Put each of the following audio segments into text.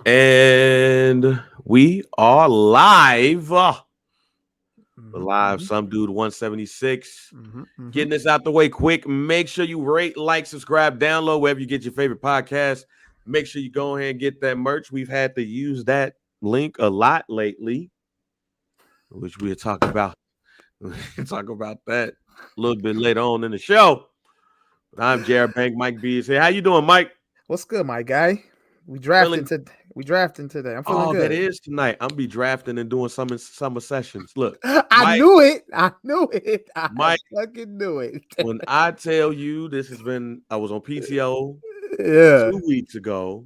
And we are live. We're live. Mm-hmm, Some dude 176. mm-hmm, mm-hmm. Getting this out the way quick. Make sure you rate, like, subscribe, download wherever you get your favorite podcast. Make sure you go ahead and get that merch. We've had to use that link a lot lately, which we'll talk about. We'll talk about that a little bit later on in the show. But I'm Jared Bank. Mike B is here. How you doing, Mike? What's good, my guy? We Feeling drafting to we drafting today. I'm feeling Oh, that good. is tonight. I'm be drafting and doing some summer sessions. Look, I Mike, knew it. I knew it. I Mike, fucking knew it. when I tell you I was on PTO Yeah. 2 weeks ago.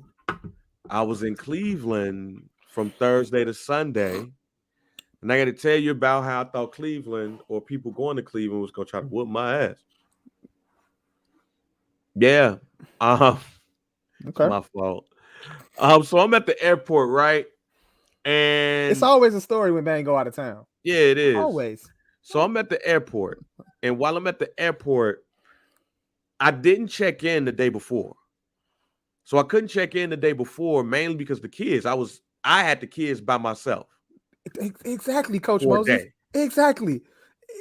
I was in Cleveland from Thursday to Sunday. And I got to tell you about how I thought Cleveland or people going to Cleveland was going to try to whoop my ass. Yeah. It's Okay. my fault. So I'm at the airport, right? And It's always a story when man go out of town. yeah, it is. Always. So I'm at the airport. And while I'm at the airport, I didn't check in the day before. So I couldn't check in the day before, mainly because the kids, I had the kids by myself. Exactly, Coach For a Moses. day. Exactly.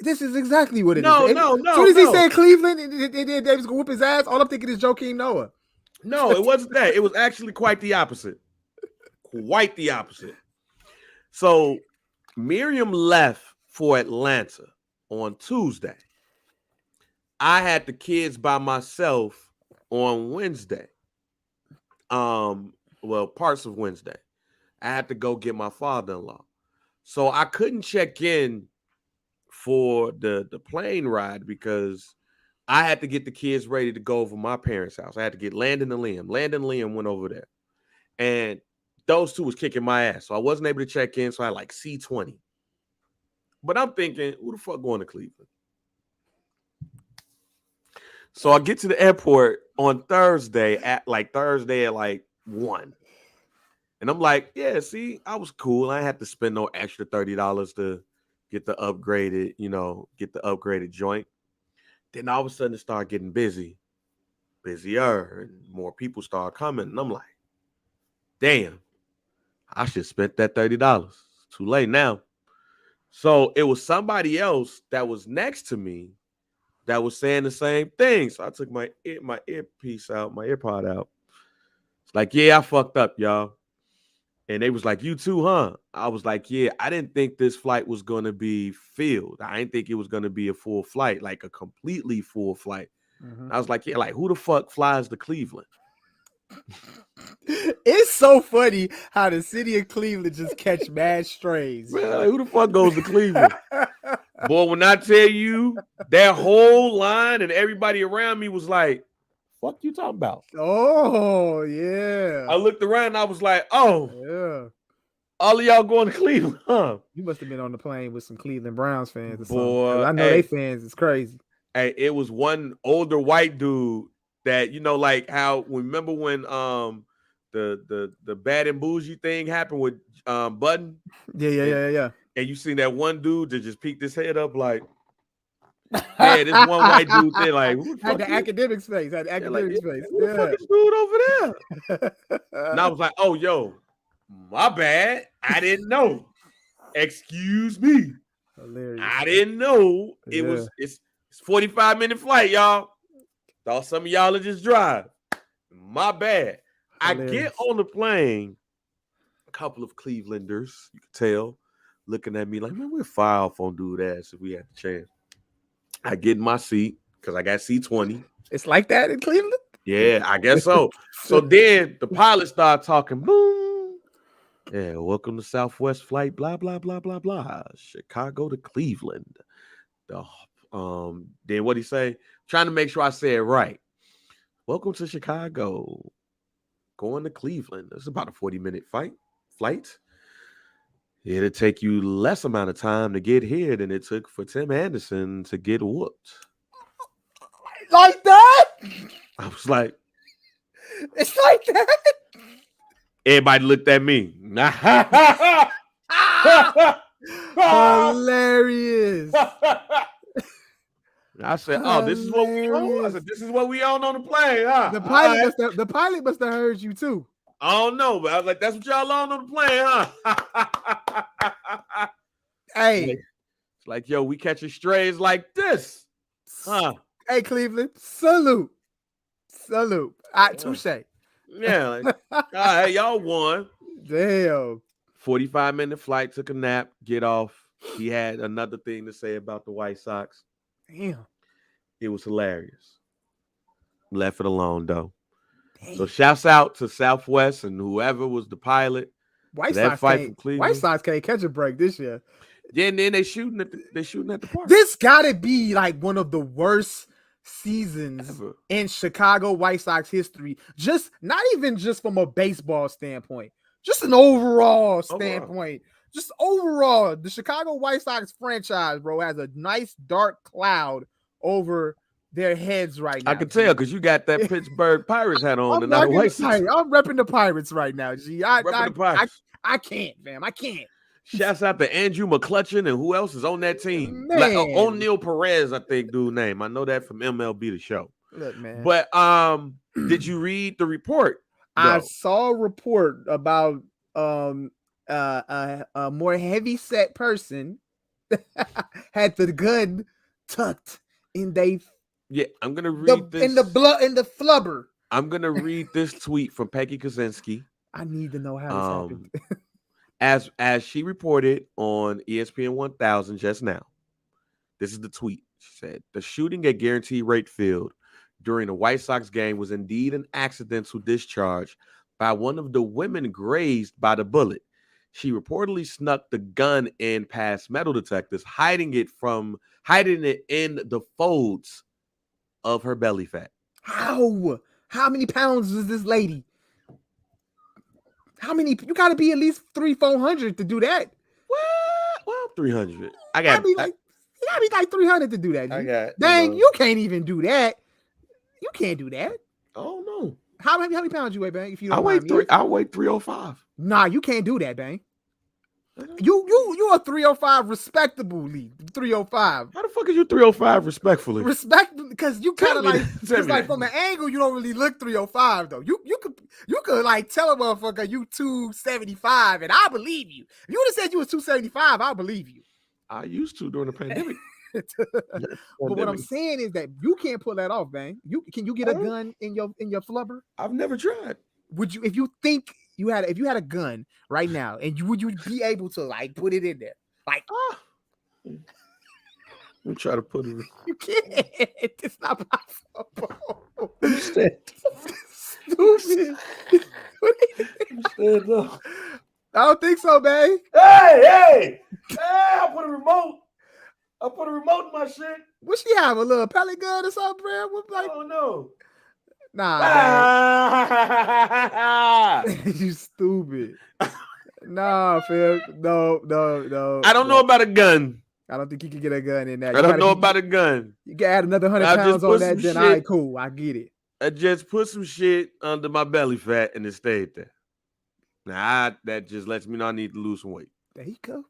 This is exactly what it is. No. As soon as he said Cleveland and Davis gonna whoop his ass, all I'm thinking is Joakim Noah. No, it wasn't that. It was actually quite the opposite. Quite the opposite. So Miriam left for Atlanta on Tuesday. I had the kids by myself on Wednesday. Parts of Wednesday. I had to go get my father-in-law. So I couldn't check in for the plane ride because I had to get the kids ready to go over my parents' house. I had to get Landon and Liam. Landon and Liam went over there. And those two was kicking my ass. So I wasn't able to check in. So I had like C20. But I'm thinking, who the fuck going to Cleveland? So I get to the airport on Thursday at like 1. And I'm like, yeah, see, I was cool. I had to spend no extra $30 to get the upgraded, joint. Then all of a sudden it started getting busier, and more people start coming. And I'm like, damn, I should spend that $30. Too late now. So it was somebody else that was next to me that was saying the same thing. So I took my earpiece out, my earpod out. It's like, yeah, I fucked up, y'all. And they was like, you too, huh? I was like, yeah, I didn't think this flight was going to be filled. I didn't think it was going to be a full flight, like a completely full flight. Mm-hmm. I was like, yeah, like who the fuck flies to Cleveland? It's so funny how the city of Cleveland just catch mad strays. Man, like, who the fuck goes to Cleveland? Boy, when I tell you that whole line and everybody around me was like, fuck you talking about? Oh, yeah. I looked around and I was like, oh, yeah. All of y'all going to Cleveland, huh? You must have been on the plane with some Cleveland Browns fans or Boy, something. I know they fans is crazy. Hey, it was one older white dude that, like how remember when the bad and bougie thing happened with Button? Yeah. And you seen that one dude that just peeked his head up like, yeah, this one white dude there, like, who the fuck had the academic space. Had the academic space. Who the fuck is dude over there? And I was like, oh, yo, my bad. I didn't know. Excuse me. Hilarious. I didn't know it's 45-minute flight, y'all. Thought some of y'all would just drive. My bad. Hilarious. I get on the plane. A couple of Clevelanders, you can tell, looking at me like, man, we'll fire off on dude ass if we had the chance. I get in my seat because I got C20. It's like that in Cleveland? Yeah, I guess so. So then the pilot started talking, boom. Yeah, welcome to Southwest flight, blah, blah, blah, blah, blah. Chicago to Cleveland. Then what'd he say? Trying to make sure I say it right. Welcome to Chicago. Going to Cleveland. It's about a 40-minute flight. It'll take you less amount of time to get here than it took for Tim Anderson to get whooped. Like that? I was like, it's like that? Everybody looked at me. Hilarious. I said, oh, this is what we on? I said, this is what we on the plane, huh? The pilot must have heard you too. I don't know, but I was like, that's what y'all on the plane, huh? Hey, It's like, yo, we catching strays like this, huh? hey, Cleveland, salute. Yeah, Touche. yeah. Like, all right, y'all won. Damn. 45-minute flight, took a nap, get off. He had another thing to say about the White Sox. Damn. It was hilarious. Left it alone though. So Damn. shouts out to Southwest and whoever was the pilot for that fight from White Cleveland. Sox can't catch a break this year. Yeah, and then they shooting at the park. This gotta be like one of the worst seasons Ever. in Chicago White Sox history. Just not even just from a baseball standpoint, just an overall standpoint. Just overall, the Chicago White Sox franchise, bro, has a nice dark cloud over their heads right now. I can tell because you got that Pittsburgh Pirates hat on and not a White Sox. I'm repping the Pirates right now, G. Repping the Pirates. I can't, fam. I can't. Shouts out to Andrew McCutcheon and who else is on that team? Man. Like O'Neal Perez, I think, dude name. I know that from MLB The Show. Look, man. But did you read the report? I saw a report about a more heavy set person had the gun tucked in they. Yeah, I'm gonna read this in the flubber. I'm gonna read this tweet from Peggy Kosinski. I need to know how this happened. As she reported on ESPN 1000 just now. This is the tweet. She said, the shooting at Guaranteed Rate Field during the White Sox game was indeed an accidental discharge by one of the women grazed by the bullet. She reportedly snuck the gun in past metal detectors, hiding it in the folds of her belly fat. How many pounds is this lady? How many? You got to be at least 300-400 to do that. Well, 300. You gotta be like 300 to do that. Dang, you can't even do that. You can't do that. Oh no. How many pounds you weigh, Bang? If you don't I weigh 305. Nah, you can't do that, Bang. You are 305 respectably. 305. How the fuck is you 305 respectfully? Because you kind of like it's like from an angle you don't really look 305 though. You could like tell a motherfucker you 275 and I believe you. If you would have said you was 275, I believe you. I used to during the pandemic. But what I'm saying is that you can't pull that off, Bang. Can you get a gun in your flubber? I've never tried. Would you, if you think you had a gun right now, and would you be able to like put it in there? Like, I'm trying to put it in. You can't. It's not possible. Stupid. I don't think so, man. Hey! I put a remote in my shit. What she have? A little pellet gun or something, bro? I don't know. Nah, you stupid. Nah, Phil. No. I don't know about a gun. I don't think you can get a gun in that. I don't know about a gun. You can add another 100 pounds on that, then all right, cool. I get it. I just put some shit under my belly fat and it stayed there. Now that just lets me know I need to lose some weight. There you go.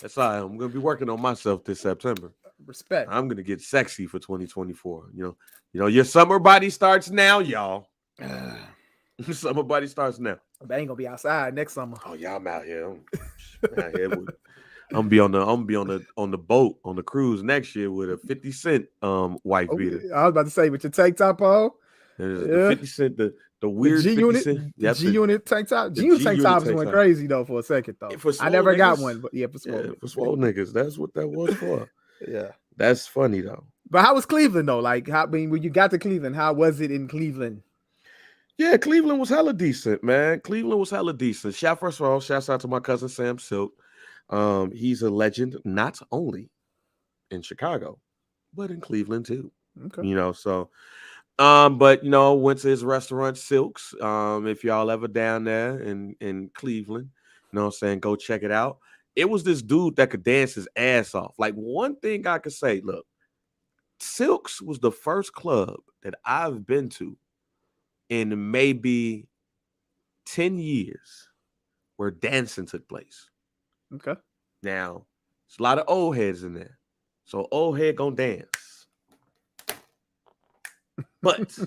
That's all right. I'm gonna be working on myself this September. Respect. I'm gonna get sexy for 2024. You know, your summer body starts now, y'all. Summer body starts now. I ain't gonna be outside next summer. Oh, yeah, I'm out here. I'm gonna be on the boat on the cruise next year with a 50 Cent wife beater. I was about to say with your tank top on. The 50 Cent, the weird G unit, G unit tank top. G unit tank tops went crazy though for a second though. I never got one, but for swole niggas, that's what that was for. Yeah, that's funny though. But how was Cleveland though? Like, when you got to Cleveland, how was it in Cleveland? Yeah, Cleveland was hella decent, man. Cleveland was hella decent. First of all, shouts out to my cousin Sam Silk. He's a legend not only in Chicago, but in Cleveland too. Okay. But went to his restaurant Silks. If y'all ever down there in Cleveland, you know what I'm saying, go check it out. It was this dude that could dance his ass off. Like, one thing I could say, look, Silks was the first club that I've been to in maybe 10 years where dancing took place. Okay. Now, there's a lot of old heads in there. So old head gonna dance. But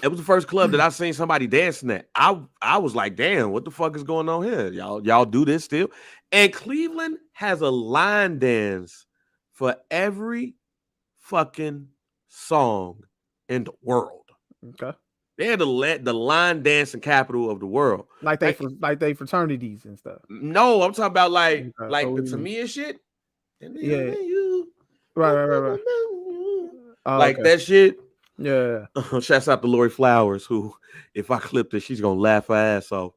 It was the first club that I seen somebody dancing at. I was like, damn, what the fuck is going on here? Y'all do this still? And Cleveland has a line dance for every fucking song in the world. Okay. They're the line dancing capital of the world. Like they fraternities and stuff. No, I'm talking about like Okay. So the Tamia shit. Yeah. Right. Oh, Like okay. that shit. Yeah. Shouts out to Lori Flowers, who, if I clip this, she's gonna laugh her ass off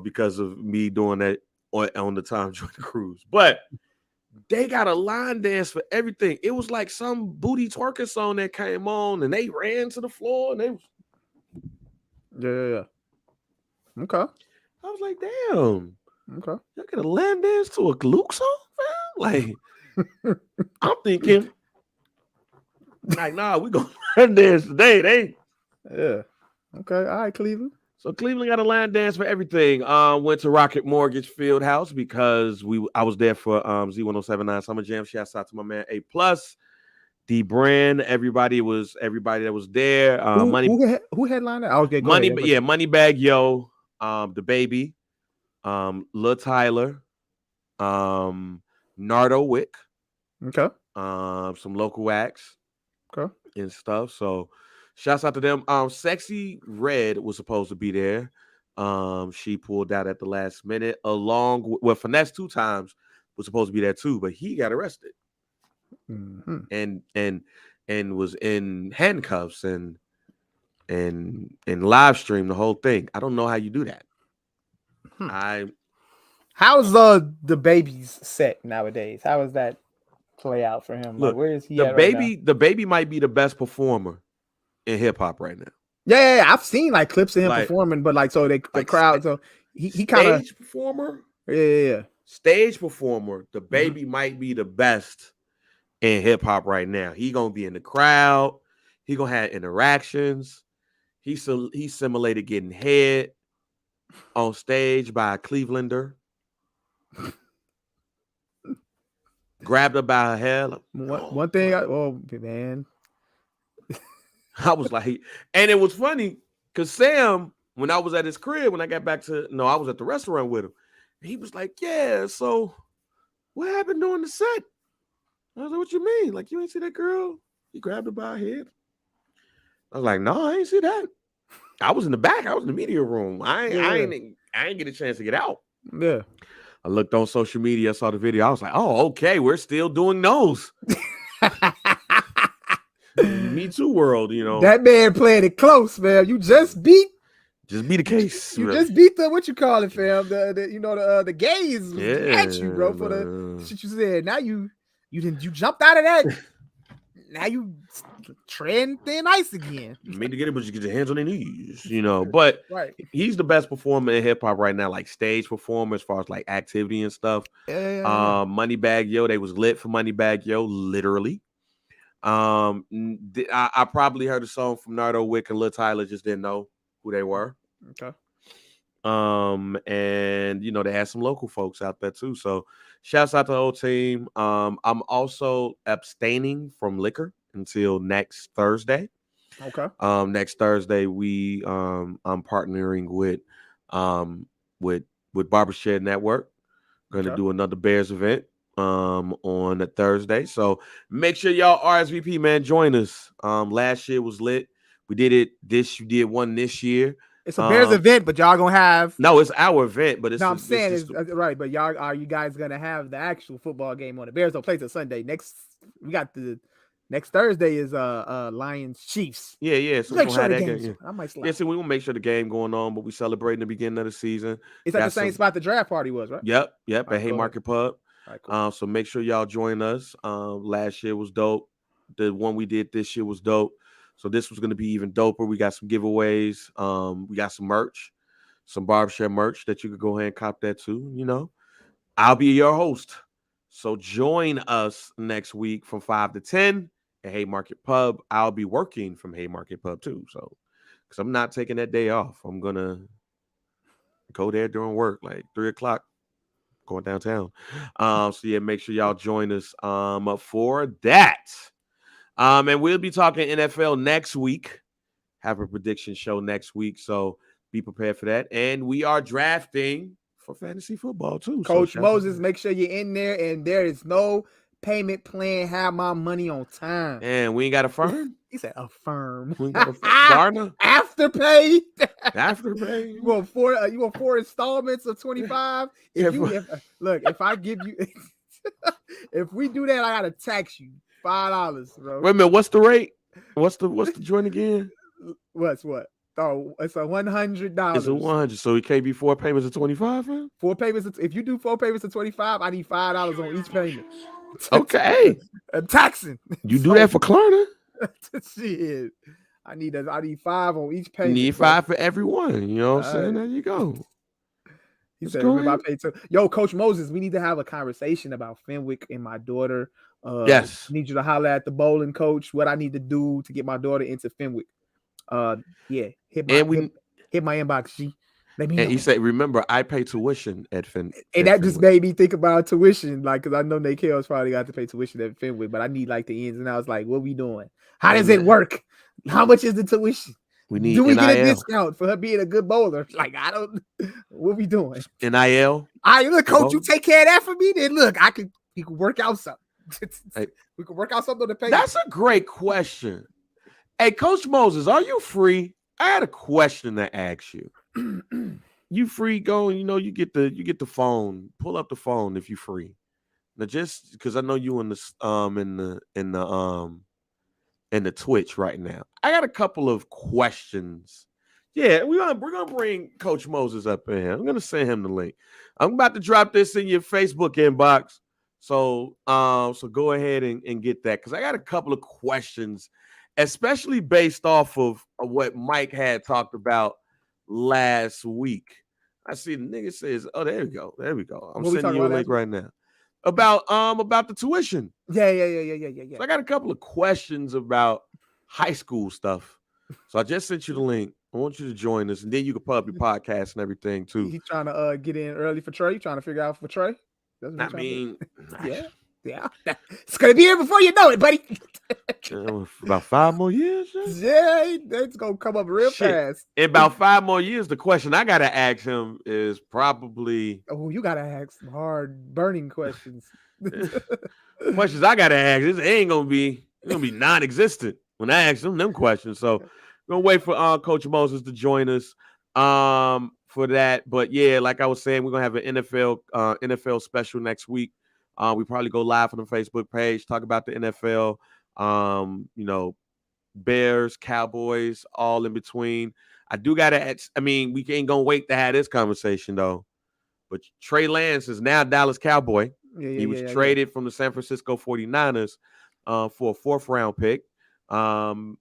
because of me doing that on the Tom Jordan cruise. But they got a line dance for everything. It was like some booty twerking song that came on, and they ran to the floor, and they was. Yeah. Okay. I was like, damn. Okay. Y'all get a line dance to a Luke song, fam? Like, I'm thinking, like, nah, we gonna line dance today. Yeah. Okay. All right, Cleveland. So Cleveland got a line dance for everything. Went to Rocket Mortgage Fieldhouse because I was there for Z1079 Summer Jam. Shouts out to my man A Plus, D Brand, everybody that was there. Who headlined it? I was getting Moneybag Yo, the baby, Lil Tyler, Nardo Wick, Okay. some local acts, Okay. and stuff. So shouts out to them. Sexy Red was supposed to be there. She pulled out at the last minute, along with Finesse 2 times was supposed to be there too, but he got arrested and was in handcuffs and live stream the whole thing. I don't know how you do that. How's the baby's set nowadays? How does that play out for him? Look, like, where is he? The baby might be the best performer in hip hop right now. Yeah. I've seen like clips of him performing, but like so the crowd. So he kind of stage performer. Yeah. Stage performer. The baby might be the best in hip hop right now. He gonna be in the crowd. He gonna have interactions. He simulated getting head on stage by a Clevelander. Grabbed her by her hair. Like, one thing, man. I was like, and it was funny because Sam, when I was at his crib, when I got back I was at the restaurant with him. He was like, yeah, so what happened during the set? I was like, what you mean? Like, you ain't see that girl? He grabbed her by her head. I was like, no, I ain't see that. I was in the back. I was in the media room. I ain't get a chance to get out. Yeah. I looked on social media, saw the video. I was like, oh, okay, we're still doing those. Me Too world, That man played it close, man. You just beat the case. You just beat the what you call it, fam. The gays at you, bro, for the shit you said. Now you jumped out of that. Now you treading thin ice again. You mean to get it, but you get your hands on their knees, But right. He's the best performer in hip hop right now, like stage performer as far as like activity and stuff. Yeah. Moneybag Yo, they was lit for Moneybag Yo, literally. I probably heard a song from Nardo Wick and Lil Tyler, just didn't know who they were. Okay. And they had some local folks out there too. So shouts out to the whole team. I'm also abstaining from liquor until next Thursday. Okay. Next Thursday I'm partnering with Barbershed Network. Going to do another Bears event on a Thursday. So make sure y'all RSVP, man. Join us. Last year was lit. We did it. You did one this year. It's a Bears event, but y'all gonna have it's our event, but it's no. I'm saying it's right, but are you guys gonna have the actual football game on the Bears? Don't play till Sunday. We got the next Thursday is Lions Chiefs. Yeah. So make sure the game. I might slap. Yeah, so we will make sure the game going on, but we celebrating the beginning of the season. It's at the same spot the draft party was, right? Yep. At Haymarket Pub. Right, cool. So make sure y'all join us. Last year was dope. The one we did this year was dope. So this was going to be even doper. We got some giveaways. We got some merch, some barbershop merch that you could go ahead and cop that too. I'll be your host. So join us next week from 5 to 10 at Haymarket Pub. I'll be working from Haymarket Pub too. So because I'm not taking that day off. I'm going to go there during work, like 3:00. Going downtown. So yeah, make sure y'all join us for that. And we'll be talking NFL next week. have a prediction show next week. So be prepared for that. And we are drafting for fantasy football too. Coach Moses, make sure you're in there, and there is no payment plan. Have my money on time. And we ain't got a firm. He said a firm. We ain't got a Klarna Afterpay. Afterpay. You want four installments of 25? If I give you, if we do that, I gotta tax you $5, bro. Wait a minute, what's the rate? What's the joint again? What? Oh, it's $100. It's $100, so it can't be 4 payments of 25. Man? 4 payments. If you do 4 payments of 25, I need $5 on each payment. Okay, I'm taxing. You do that for Klarna? Shit, I need 5 on each payment. You need 5 for everyone. You know what I'm saying? There you go. He said, "Remember, I paid 2." Yo, Coach Moses, we need to have a conversation about Fenwick and my daughter. Yes, need you to holler at the bowling coach. What I need to do to get my daughter into Fenwick. Hit my inbox, G. Let me know. And he said, "Remember, I pay tuition at Fenwick." And that just made me think about tuition, like, because I know Nate Kells probably got to pay tuition at Fenwick, but I need like the ins and outs. Like, what we doing? How does it work? How much is the tuition? We need. Do we NIL. get a discount for her being a good bowler? Like, I don't. What we doing? NIL. Look, coach, you take care of that for me. Then look, we can work out something. We can work out something to pay. That's a great question. Hey, Coach Moses, are you free? I had a question to ask you. You free? Go. You get the phone. Pull up the phone if you free. Now, just because I know you in the Twitch right now. I got a couple of questions. Yeah, we're gonna bring Coach Moses up in here. I'm gonna send him the link. I'm about to drop this in your Facebook inbox. So go ahead and get that, because I got a couple of questions, especially based off of what Mike had talked about last week. I see the nigga says, "Oh, there we go. I'm sending you a link right now about the tuition." Yeah. So I got a couple of questions about high school stuff. So I just sent you the link. I want you to join us, and then you can put up your podcast and everything too. He's trying to get in early for Trey. You trying to figure out for Trey? Yeah. It's gonna be here before you know it, buddy. About 5 more years. Yeah, that's gonna come up real fast. In about 5 more years, the question I gotta ask him is probably. Oh, you gotta ask some hard, burning questions. Questions I gotta ask. This ain't gonna be non-existent when I ask them questions. So we're gonna wait for Coach Moses to join us for that. But yeah, like I was saying, we're gonna have an NFL special next week. We probably go live on the Facebook page, talk about the NFL, Bears, Cowboys, all in between. We ain't gonna wait to have this conversation though. But Trey Lance is now Dallas Cowboy. He was traded from the San Francisco 49ers for a 4th round pick. I'm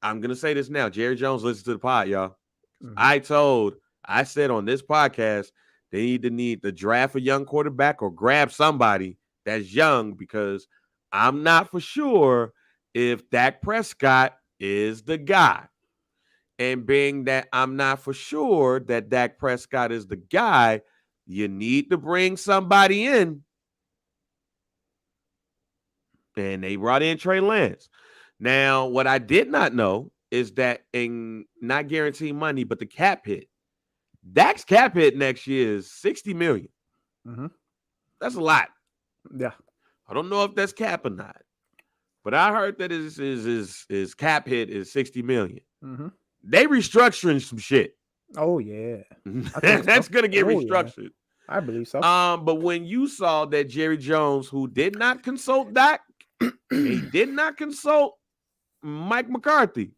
gonna say this now. Jerry Jones listens to the pod, y'all. Mm-hmm. I said on this podcast, they need to draft a young quarterback or grab somebody that's young, because I'm not for sure if Dak Prescott is the guy. And being that I'm not for sure that Dak Prescott is the guy, you need to bring somebody in. And they brought in Trey Lance. Now, what I did not know is that, in not guaranteed money, but the cap hit. Dak's cap hit next year is $60 million. Mm-hmm. That's a lot. Yeah. I don't know if that's cap or not, but I heard that his cap hit is $60 million. Mm-hmm. They restructuring some shit. Oh yeah, that's gonna get restructured. Yeah. I believe so. But when you saw that Jerry Jones, who did not consult Dak, he did not consult Mike McCarthy.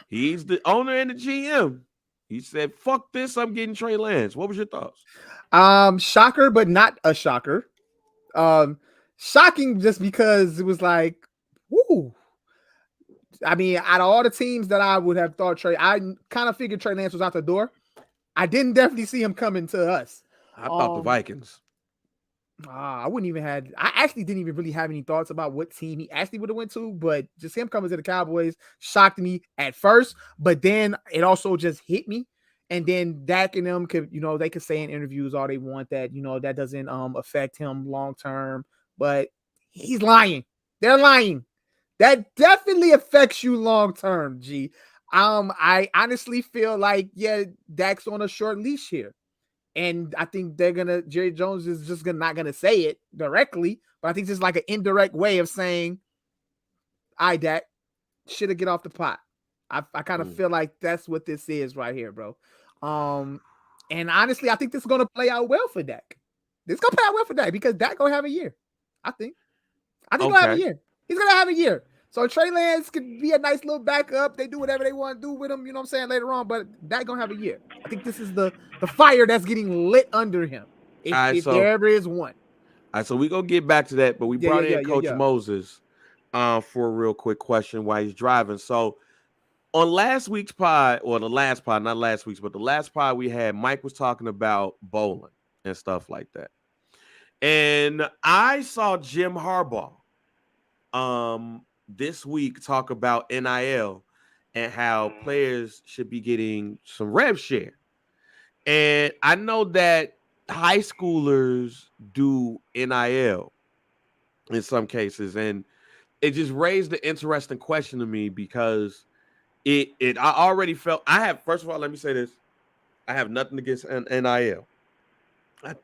He's the owner and the GM. He said, "Fuck this! I'm getting Trey Lance." What was your thoughts? Shocker, but not a shocker. Shocking just because it was like, woo. I mean, out of all the teams that I would have thought I kind of figured Trey Lance was out the door. I didn't definitely see him coming to us. I thought the Vikings. I actually didn't even really have any thoughts about what team he actually would have went to, but just him coming to the Cowboys shocked me at first, but then it also just hit me. And then Dak and them could, they could say in interviews all they want that, that doesn't affect him long term, but he's lying. They're lying. That definitely affects you long term, G. I honestly feel like Dak's on a short leash here. And I think Jerry Jones is just not gonna say it directly, but I think it's like an indirect way of saying, "I Dak, should have get off the pot." I kind of feel like that's what this is right here, bro. And honestly, I think this is gonna play out well for Dak. This is gonna play out well for Dak because Dak gonna have a year. I think he'll have a year. He's gonna have a year. So Trey Lance could be a nice little backup. They do whatever they want to do with him, you know what I'm saying, later on. But Dak gonna have a year. I think this is the fire that's getting lit under him. If there ever is one. All right, so we gonna get back to that, but we brought in Coach Moses for a real quick question while he's driving. So on last week's pod, or the last pod, not last week's, but the last pod we had, Mike was talking about bowling and stuff like that. And I saw Jim Harbaugh this week talk about NIL and how players should be getting some rev share. And I know that high schoolers do NIL in some cases, and it just raised the interesting question to me because I already felt first of all, let me say this. I have nothing against NIL.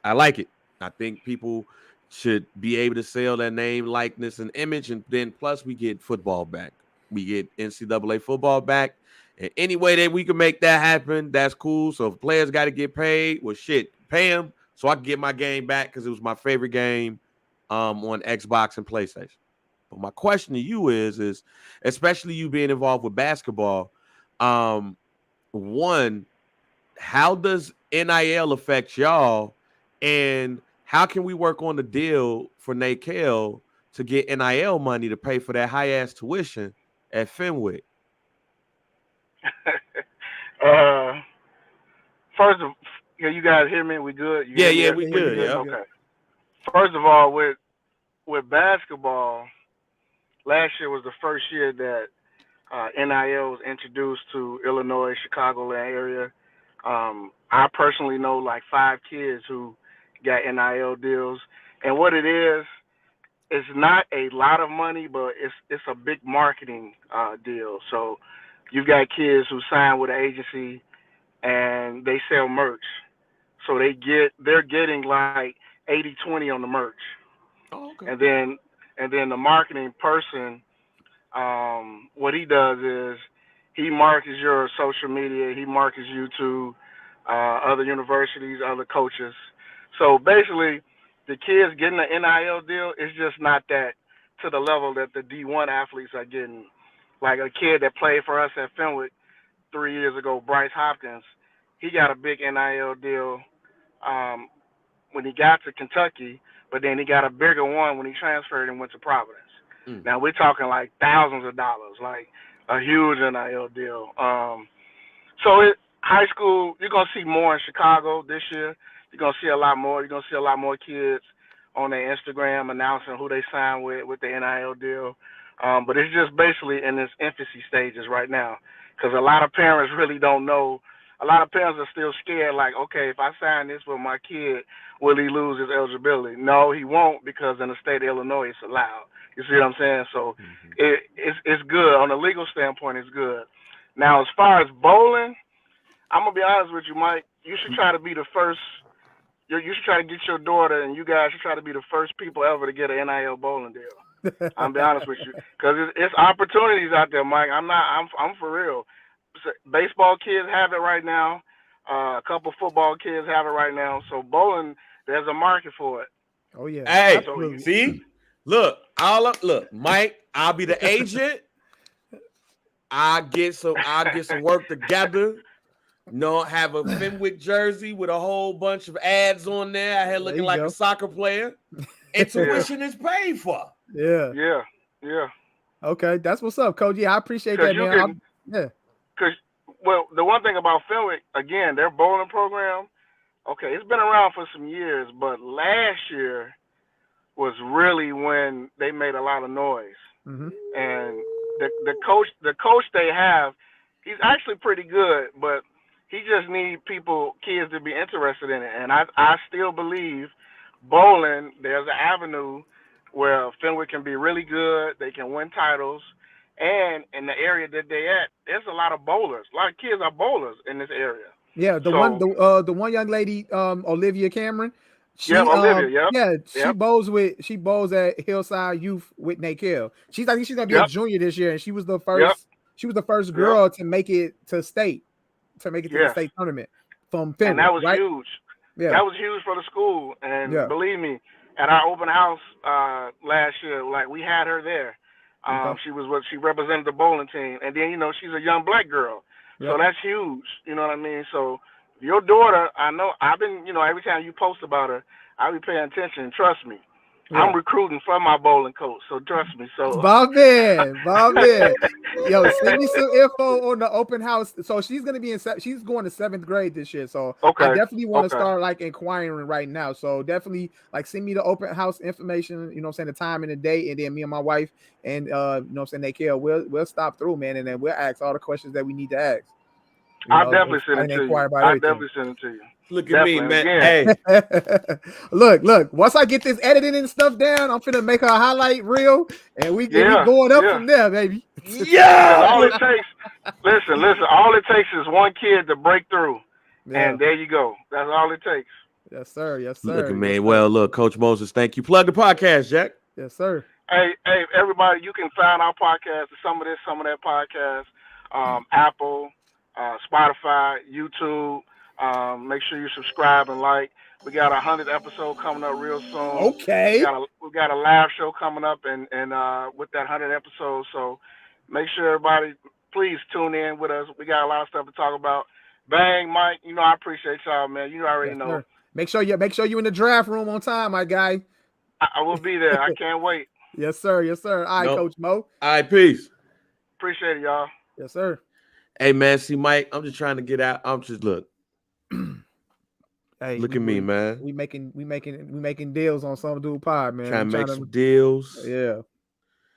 I like it. I think people should be able to sell their name, likeness, and image, and then plus we get football back. We get NCAA football back. And any way that we can make that happen, that's cool. So if players got to get paid, well, shit, pay them so I can get my game back because it was my favorite game on Xbox and PlayStation. But my question to you is especially you being involved with basketball, one, how does NIL affect y'all? And how can we work on the deal for Nate Kell to get NIL money to pay for that high-ass tuition at Fenwick? First of you guys hear me? We good? We good. Yeah. Okay. First of all, with basketball, last year was the first year that NIL was introduced to Illinois, Chicagoland area. I personally know like 5 kids who got NIL deals, and what it is, it's not a lot of money, but it's a big marketing deal. So you've got kids who sign with an agency and they sell merch. So they're getting like 80-20 on the merch. Oh, okay. And then the marketing person, what he does is he markets your social media, he markets you to other universities, other coaches. So basically, the kids getting the NIL deal is just not that to the level that the D1 athletes are getting. Like a kid that played for us at Fenwick 3 years ago, Bryce Hopkins, he got a big NIL deal when he got to Kentucky, but then he got a bigger one when he transferred and went to Providence. Now we're talking like thousands of dollars, like a huge NIL deal. High school, you're gonna see more in Chicago this year. You're gonna see a lot more. You're gonna see a lot more kids on their Instagram announcing who they signed with the NIL deal. But it's just basically in its infancy stages right now, because a lot of parents really don't know. A lot of parents are still scared, like, okay, if I sign this with my kid, will he lose his eligibility? No, he won't, because in the state of Illinois, it's allowed. You see what I'm saying? So it's good. On a legal standpoint, it's good. Now, as far as bowling, I'm going to be honest with you, Mike. You should try to be the first. You should try to get your daughter, and you guys should try to be the first people ever to get an NIL bowling deal. I'm be honest with you, because it's opportunities out there, Mike. I'm for real. Baseball kids have it right now. A couple football kids have it right now. So bowling, there's a market for it. Oh yeah. Hey, see, look, Mike. I'll be the agent. I'll get some work together. Have a Fenwick jersey with a whole bunch of ads on there. I had looking like a soccer player. And tuition is paid for. Yeah. Okay, that's what's up, Coach. Yeah, I appreciate that, man. Because, the one thing about Fenwick, again, their bowling program, okay, it's been around for some years, but last year was really when they made a lot of noise. Mm-hmm. And the coach they have, he's actually pretty good, but he just needs kids to be interested in it. And I still believe bowling, there's an avenue where Fenwick can be really good. They can win titles. And in the area that they at, there's a lot of bowlers. A lot of kids are bowlers in this area. Yeah, the one young lady, Olivia Cameron. She Olivia, she bowls at Hillside Youth with Nate Hill. I think she's gonna be a junior this year, and she was the first girl to make it to state, to the state tournament from Fenwick. And that was right? huge. Yeah. That was huge for the school. And believe me, at our open house last year, like we had her there. She represented the bowling team, and then she's a young black girl, so that's huge. You know what I mean? So your daughter, I know I've been, every time you post about her, I be paying attention. Trust me, I'm recruiting for my bowling coach, so trust me. So Bob man, yo, send me some info on the open house. So she's gonna be she's going to 7th grade this year. So I definitely want to start like inquiring right now. So definitely like send me the open house information. You know what I'm saying, the time and the date, and then me and my wife and Nate Hill, we'll stop through, man, and then we'll ask all the questions that we need to ask. I'll definitely send it to you. I'll definitely send it to you. Look at me, man. Hey, look. Once I get this editing and stuff down, I'm finna make a highlight reel, and we going up from there, baby. Yeah. All it takes, listen. All it takes is one kid to break through, and there you go. That's all it takes. Yes, sir. Look at me. Well, look, Coach Moses, thank you. Plug the podcast, Jack. Yes, sir. Hey, everybody, you can find our podcast, some of that podcast, Apple, Spotify, YouTube. Make sure you subscribe and like. We got 100th episode coming up real soon. Okay. We got a live show coming up and with that 100th episode. So make sure everybody please tune in with us. We got a lot of stuff to talk about. Bang, Mike. I appreciate y'all, man. You already know. Sir. Make sure you in the draft room on time, my guy. I will be there. I can't wait. Yes, sir. All right, Coach Mo. All right, peace. Appreciate it, y'all. Yes, sir. Hey, man. See, Mike, I'm just trying to get out. Look. Hey, look at me, man. We making deals on some dude pod, man. Trying to make some deals. Yeah.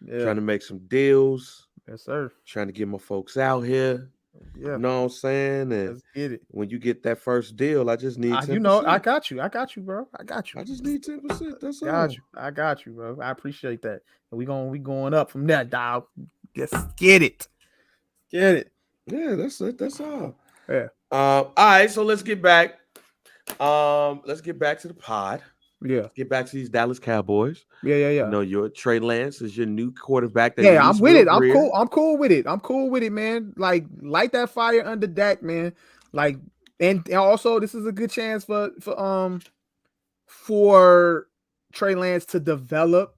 Trying to make some deals. Yes, sir. Trying to get my folks out here. Yeah. You know what I'm saying? And let's get it. When you get that first deal, I just need 10%. I got you, bro. I got you. I just need 10%. That's all. I got you, bro. I appreciate that. And we going up from that, dog. Just get it. Yeah, that's it. That's all. Yeah. All right, so let's get back. Let's get back to the pod. Yeah. Let's get back to these Dallas Cowboys. Yeah. Your Trey Lance is your new quarterback. I'm with it. I'm cool with it, man. Like, light that fire under Dak, man. Like, and also this is a good chance for Trey Lance to develop,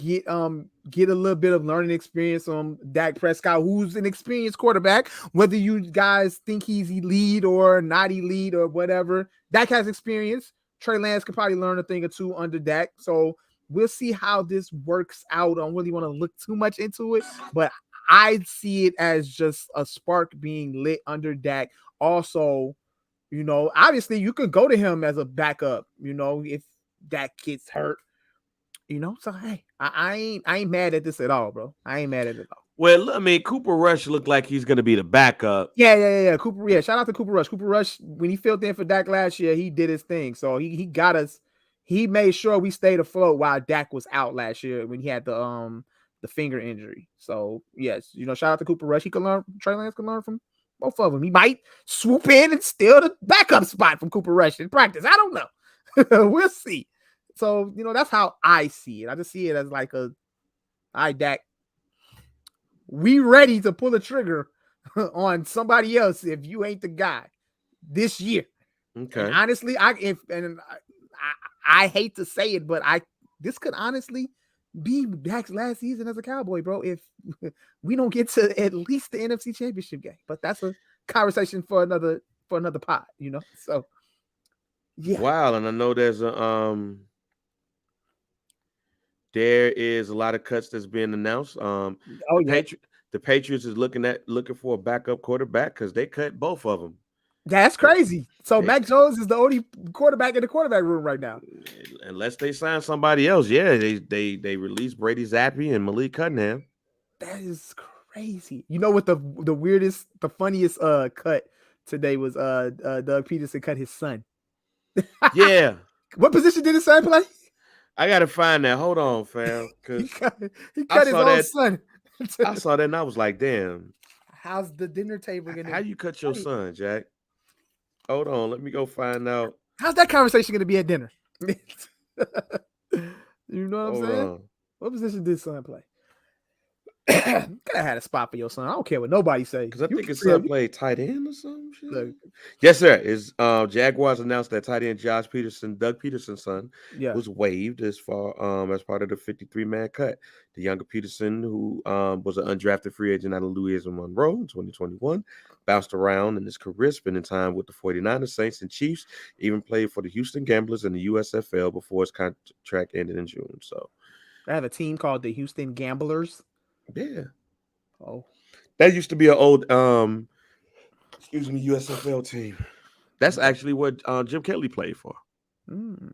get a little bit of learning experience on Dak Prescott, who's an experienced quarterback. Whether you guys think he's elite or not elite or whatever, Dak has experience. Trey Lance could probably learn a thing or two under Dak. So we'll see how this works out. I don't really want to look too much into it, but I see it as just a spark being lit under Dak. Also, obviously you could go to him as a backup, if Dak gets hurt. So hey, I ain't mad at this at all, bro. I ain't mad at it at all. Well, I mean, Cooper Rush looked like he's gonna be the backup. Yeah. Shout out to Cooper Rush. Cooper Rush, when he filled in for Dak last year, he did his thing. So he got us. He made sure we stayed afloat while Dak was out last year when he had the finger injury. So yes, shout out to Cooper Rush. He can learn. Trey Lance can learn from both of them. He might swoop in and steal the backup spot from Cooper Rush in practice. I don't know. We'll see. So, that's how I see it. I just see it as like all right, Dak, we ready to pull the trigger on somebody else if you ain't the guy this year. Okay. And honestly, I hate to say it, but this could honestly be Dak's last season as a Cowboy, bro, if we don't get to at least the NFC Championship game. But that's a conversation for another pod, So yeah. Wow, and I know there's there is a lot of cuts that's being announced. The Patriots is looking for a backup quarterback because they cut both of them. That's crazy. So Mac Jones is the only quarterback in the quarterback room right now. Unless they sign somebody else, they released Brady Zappi and Malik Cunningham. That is crazy. What the weirdest, the funniest cut today was Doug Peterson cut his son. Yeah. What position did his son play? I gotta find that. Hold on, fam. He Because cut, he I cut his saw own that. son. I saw that and I was like, damn. How's the dinner table gonna? How you cut your son, Jack? Hold on. Let me go find out. How's that conversation gonna be at dinner? You know what I'm Hold saying? on. What position did son play? Could have had a spot for your son. I don't care what nobody say. Because I You think his can- son played tight end or some shit. Look, Yes, sir. Is Jaguars announced that tight end Doug Peterson's son, yeah. was waived as part of the 53-man cut. The younger Peterson, who was an undrafted free agent out of Louisiana Monroe in 2021, bounced around in his career, spending time with the 49ers, Saints, and Chiefs. Even played for the Houston Gamblers and the USFL before his contract ended in June. So I have a team called the Houston Gamblers. yeah, Oh, that used to be an old USFL team. That's actually what Jim Kelly played for. mm.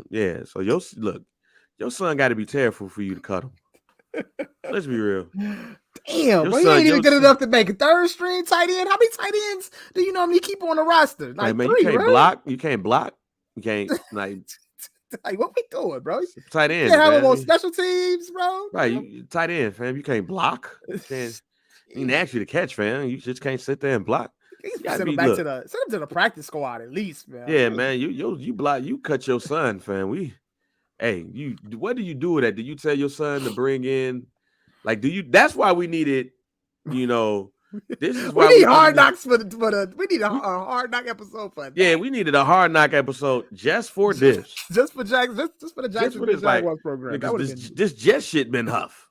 Yeah. So your son got to be terrible for you to cut him. Let's be real. Damn, bro, he ain't even good enough to make a third string tight end. How many tight ends do you normally keep on the roster? Like man, 3, you can't right? block. You can't block. You can't like Like what we doing, bro? tight end. You can't have him man. on special teams, bro. Right, you tight end, fam. You can't block. You can't. He can ask you to catch, fam. You just can't sit there and block. Send him back to the practice squad at least, man. Yeah, man. You block. You cut your son, fam. What do you do with that? Do you tell your son to bring in? Like, do you? That's why we needed. This is why we need hard knocks for the. We need a hard knock episode for that. Yeah, we needed a hard knock episode just for this. Just for Jackson, just for the Jacksonville Jaguars program. This Jet shit been huff.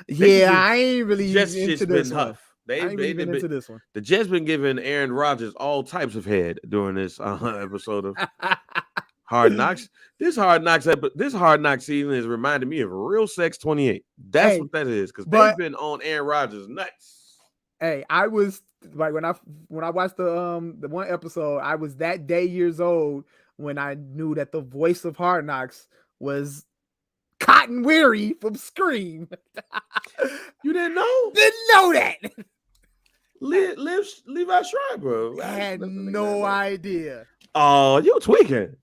Yeah, I ain't really Jets into been this huff. I ain't really been into this one. The Jets been giving Aaron Rodgers all types of head during this episode of Hard Knocks. This Hard Knocks season has reminded me of Real Sex 28. That's what that is, because they've been on Aaron Rodgers nuts. Hey, I was like when I watched the one episode, I was that day years old when I knew that the voice of Hard Knocks was Cotton Weary from Scream. You didn't know? Didn't know that. Levi Schreiber. I had no idea. Oh, you tweaking.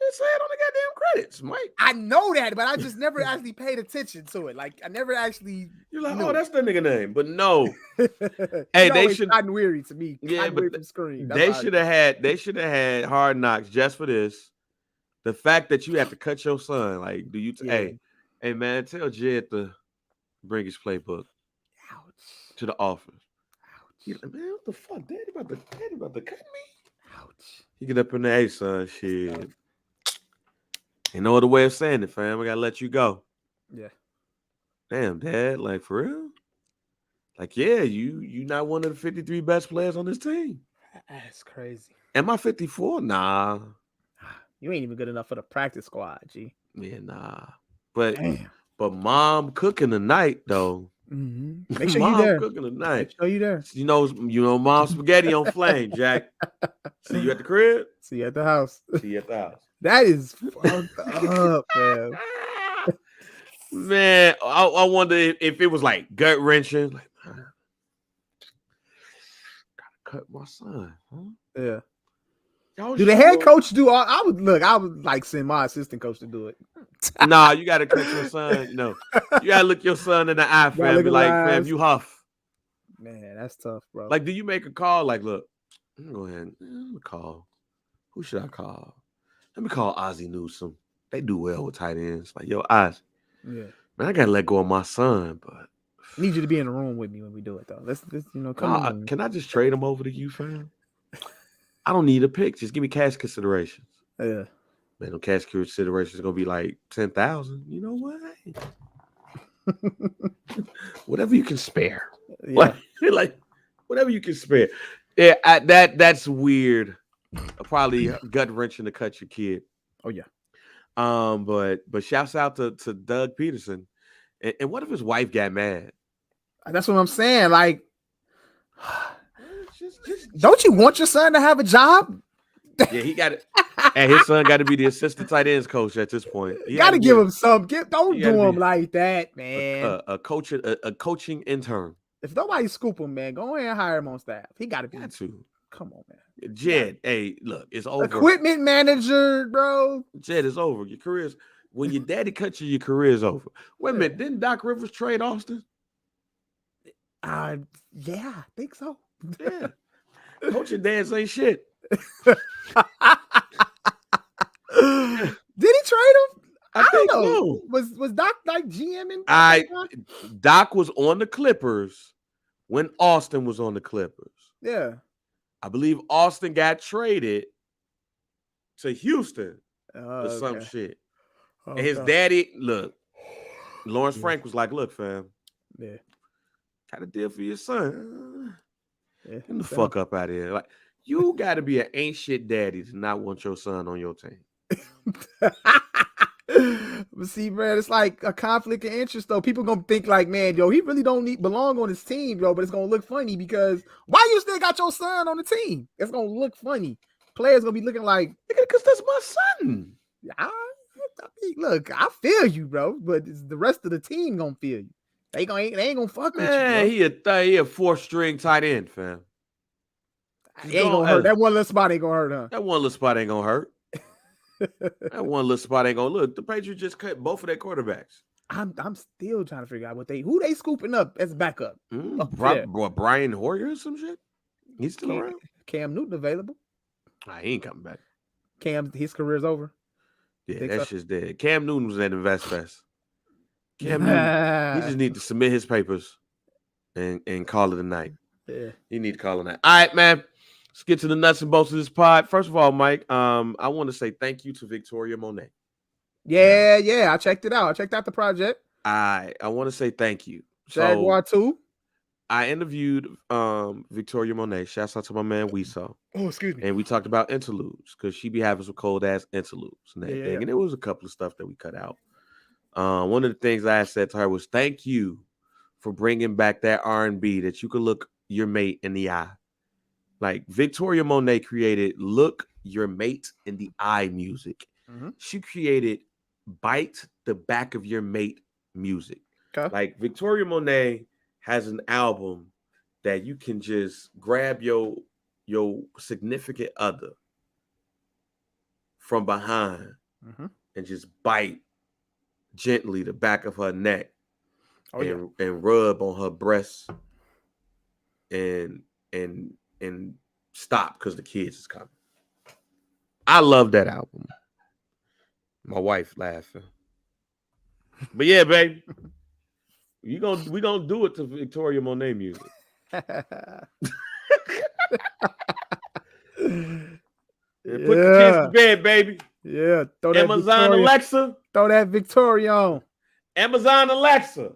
It said on the goddamn credits, Mike. I know that, but I just never actually paid attention to it. Like I never actually. You're like, oh, that's the nigga name, but no. Hey, they should Cotton Weary to me. Yeah, Cotton but Weary from Scream. They should have had Hard Knocks just for this. The fact that you have to cut your son, like, do you? Hey, man, tell Jed to bring his playbook to the office. He's like, man, what the fuck? Daddy about to cut me? Ouch. He get up in the hey, son, shit. Ain't no other way of saying it, fam. I gotta let you go. Yeah. Damn, Dad, like for real? Like, yeah, you not one of the 53 best players on this team. That's crazy. Am I 54? Nah. You ain't even good enough for the practice squad, G. Yeah, nah. But mom cooking tonight though. Mm-hmm. Make sure mom you there. Cooking tonight. Make sure you there. You know, mom's spaghetti on flame, Jack. See you at the crib. See you at the house. See you at the house. That is fucked up, man. Man, I wonder if it was like gut wrenching. Like, gotta cut my son, huh? Yeah. Y'all do the head coach do all? I would like send my assistant coach to do it. Nah, you gotta cut your son. You gotta look your son in the eye, fam. Be like, fam, you huff. Man, that's tough, bro. Like, do you make a call? Like, look, let me go ahead. Let me call. Who should I call? Let me call Ozzie Newsome. They do well with tight ends. Like, yo, Oz. Yeah. Man, I gotta let go of my son, but I need you to be in the room with me when we do it, though. Let's come on. Can I just trade him over to you, fam? I don't need a pick. Just give me cash considerations. Yeah. Man, no cash considerations are gonna be like 10,000. You know what? Whatever you can spare. Yeah. Like whatever you can spare. Yeah, that's weird. Probably gut wrenching to cut your kid. Oh yeah. But shouts out to Doug Peterson. And what if his wife got mad? That's what I'm saying. Like, don't you want your son to have a job? Yeah, he got it. And his son got to be the assistant tight ends coach at this point. You got to give him some. Don't do him like that, man. A coaching intern. If nobody scoop him, man, go ahead and hire him on staff. He got to be. Got to. Come on, man. Jed, hey, look, it's over. Equipment manager, bro. Jed, it's over. Your career's when your daddy cuts you, your career's over. Wait a minute, didn't Doc Rivers trade Austin? Yeah, I think so. Yeah. Coaching dance ain't shit. Did he trade him? I think don't know. so. Was Doc like GM? Doc was on the Clippers when Austin was on the Clippers. Yeah. I believe Austin got traded to Houston or some shit. And his daddy, look, Lawrence Frank was like, look, fam. Yeah. Got a deal for your son. Yeah. Get the fuck up out of here. Like, you got to be an ain't shit daddy to not want your son on your team. But see, man, it's like a conflict of interest, though. People gonna think like, man, yo, he really don't belong on his team, yo. But it's gonna look funny because why you still got your son on the team? It's gonna look funny. Players gonna be looking like, because that's my son. I mean, look, I feel you, bro, but the rest of the team gonna feel you. They ain't gonna fuck with you. Bro. He a 4th-string tight end, fam. He ain't gonna hurt. That one little spot ain't gonna hurt, huh? That one little spot ain't gonna hurt. That one little spot ain't gonna look. The Patriots just cut both of their quarterbacks. I'm still trying to figure out who they scooping up as backup. Brian Hoyer or some shit. He's still around. Cam Newton available. He ain't coming back. His career's over. Yeah, that's just dead. Cam Newton was at Invest Fest. Cam Newton, he just need to submit his papers and call it a night. Yeah, he need to call it a night. All right, man. Let's get to the nuts and bolts of this pod. First of all, Mike, I want to say thank you to Victoria Monet. Yeah, I checked it out. I checked out the project. I want to say thank you. Jaguar 2. I interviewed Victoria Monet. Shouts out to my man Weesaw. Oh, excuse me. And we talked about interludes because she be having some cold ass interludes and that thing. And there was a couple of stuff that we cut out. One of the things I said to her was, thank you for bringing back that R&B that you could look your mate in the eye. Like Victoria Monet created look your mate in the eye music. Mm-hmm. She created bite the back of your mate music. Okay. Like Victoria Monet has an album that you can just grab your significant other from behind and just bite gently the back of her neck and rub on her breasts and stop because the kids is coming. I love that album. My wife laughing. But yeah, baby. We gonna do it to Victoria Monet music. Put the kids to bed, baby. Yeah. Throw that Amazon Alexa. Throw that Victoria on. Amazon Alexa.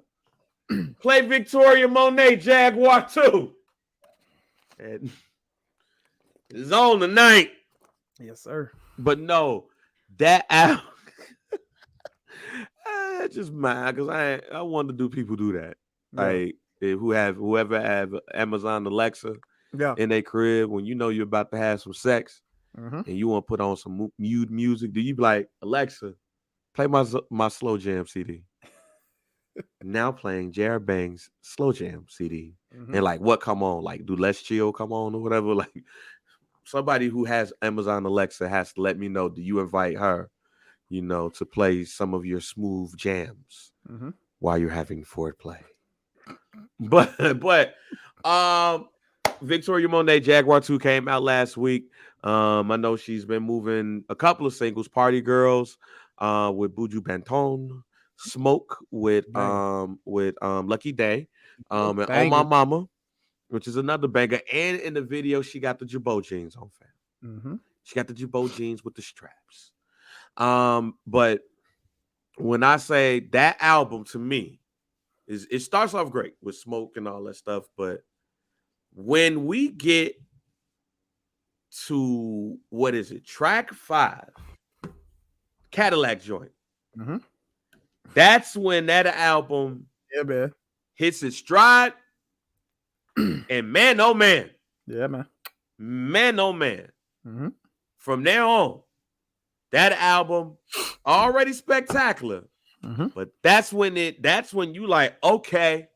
Play Victoria Monet Jaguar 2. And it's on tonight. Yes, sir. But no, that album. That's just mine because I want to do people do that. Yeah. Like whoever have Amazon Alexa in their crib when you know you're about to have some sex and you want to put on some mood music, do you be like, Alexa, play my slow jam CD? Now playing Jared Bang's slow jam CD. And like what come on? Like do Let's Chill come on or whatever? Like somebody who has Amazon Alexa has to let me know, do you invite her, to play some of your smooth jams while you're having foreplay? But Victoria Monet Jaguar 2 came out last week. I know she's been moving a couple of singles, Party Girls with Buju Banton, Smoke with Lucky Day, and On My Mama, which is another banger. And in the video, she got the Jabot jeans on, fam. She got the Jabot jeans with the straps. But when I say that album to me, it starts off great with Smoke and all that stuff, but when we get to track 5, Cadillac Joint, that's when that album hits its stride. And man, oh man, oh man, from there on, that album already spectacular. But that's when you like, okay.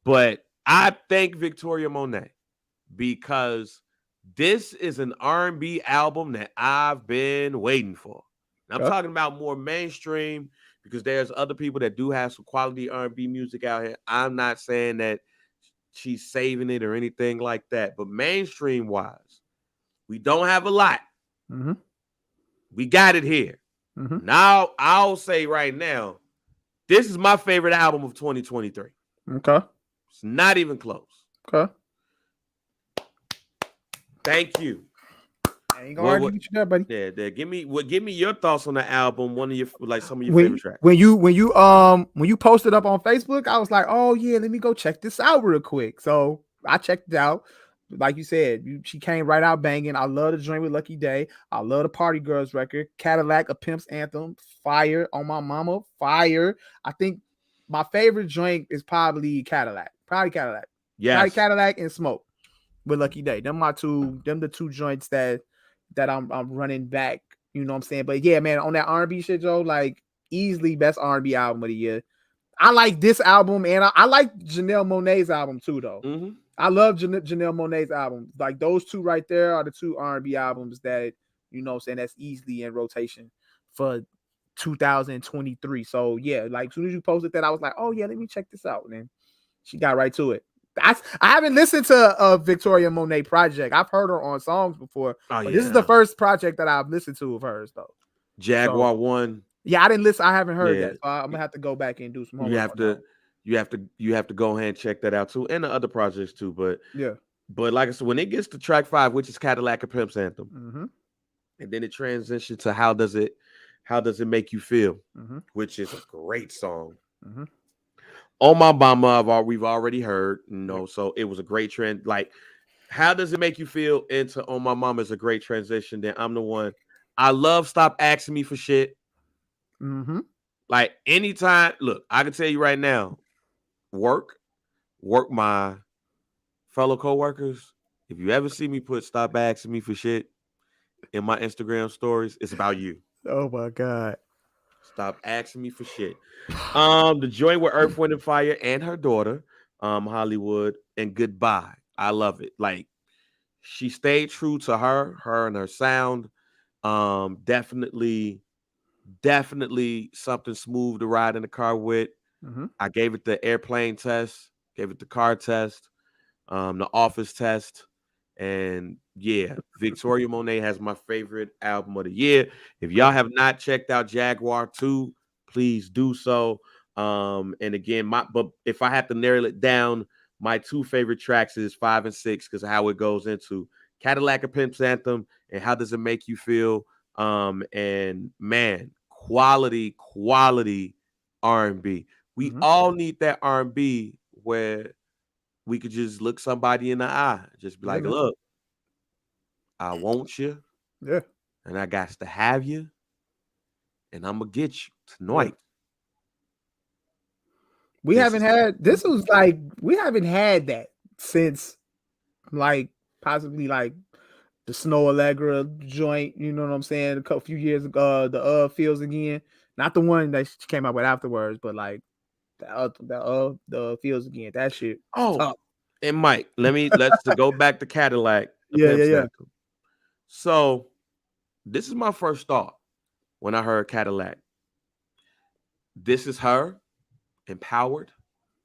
But I thank Victoria Monet because this is an R&B album that I've been waiting for. And I'm talking about more mainstream because there's other people that do have some quality R&B music out here. I'm not saying that she's saving it or anything like that, but mainstream wise, we don't have a lot. Mm-hmm. We got it here. Mm-hmm. Now, I'll say right now, this is my favorite album of 2023. Okay. It's not even close. Okay. Thank you. I ain't gonna argue with you there, buddy. Yeah. Give me your thoughts on the album. One of your some of your favorite tracks. When you posted up on Facebook, I was like, oh yeah, let me go check this out real quick. So I checked it out. Like you said, she came right out banging. I love the joint with Lucky Day. I love the Party Girls record. Cadillac, A Pimp's Anthem, fire. On My Mama, fire. I think my favorite joint is probably Cadillac. Probably Cadillac. Yes. Probably Cadillac and Smoke with Lucky Day. Them the two joints that I'm running back. You know what I'm saying? But yeah, man, on that R&B shit, Joe, like easily best R&B album of the year. I like this album, and I like Janelle Monáe's album too, though. Mm-hmm. I love Janelle Monáe's album. Like those two right there are the two R&B albums that, you know what I'm saying, that's easily in rotation for 2023. So yeah, like as soon as you posted that, I was like, oh yeah, let me check this out. And then she got right to it. I haven't listened to a Victoria Monet project. I've heard her on songs before, but this is the first project that I've listened to of hers though. Jaguar 1. Yeah, I didn't listen. I haven't heard that. So I'm gonna have to go back and do some homework. You have to go ahead and check that out too, and the other projects too. But yeah, but like I said, when it gets to track 5, which is Cadillac, A Pimp's Anthem, mm-hmm. and then it transitions to How Does It Make You Feel, mm-hmm. which is a great song. Mm-hmm. On My Mama, we've already heard, you know, so it was a great trend. Like, How Does It Make You Feel into On My Mama is a great transition. Then I'm the One. I love Stop Asking Me for Shit. Mm-hmm. Like anytime, look, I can tell you right now, work my fellow coworkers. If you ever see me put Stop Asking Me for Shit in my Instagram stories, it's about you. Oh my God. Stop asking me for shit. The joint with Earth, Wind, and Fire and her daughter, Hollywood, and Goodbye. I love it. Like, she stayed true to her and her sound. Definitely something smooth to ride in the car with. Mm-hmm. I gave it the airplane test, gave it the car test, the office test. And yeah, Victoria Monet has my favorite album of the year. If y'all have not checked out Jaguar 2, please do so. And again, but if I have to narrow it down, my two favorite tracks is 5 and 6 because of how it goes into Cadillac, A Pimp's Anthem, and How Does It Make You Feel? And man, quality R&B. We all need that R&B where we could just look somebody in the eye, just be like, look, I want you. Yeah. And I got to have you. And I'm going to get you tonight. We haven't had that since like possibly like the Snow Allegra joint, you know what I'm saying? A few years ago, the Feels Again. Not the one that she came out with afterwards, but like the Feels Again. That shit. Oh, tough. And Mike, let's go back to Cadillac. Yeah. So this is my first thought when I heard Cadillac. This is her empowered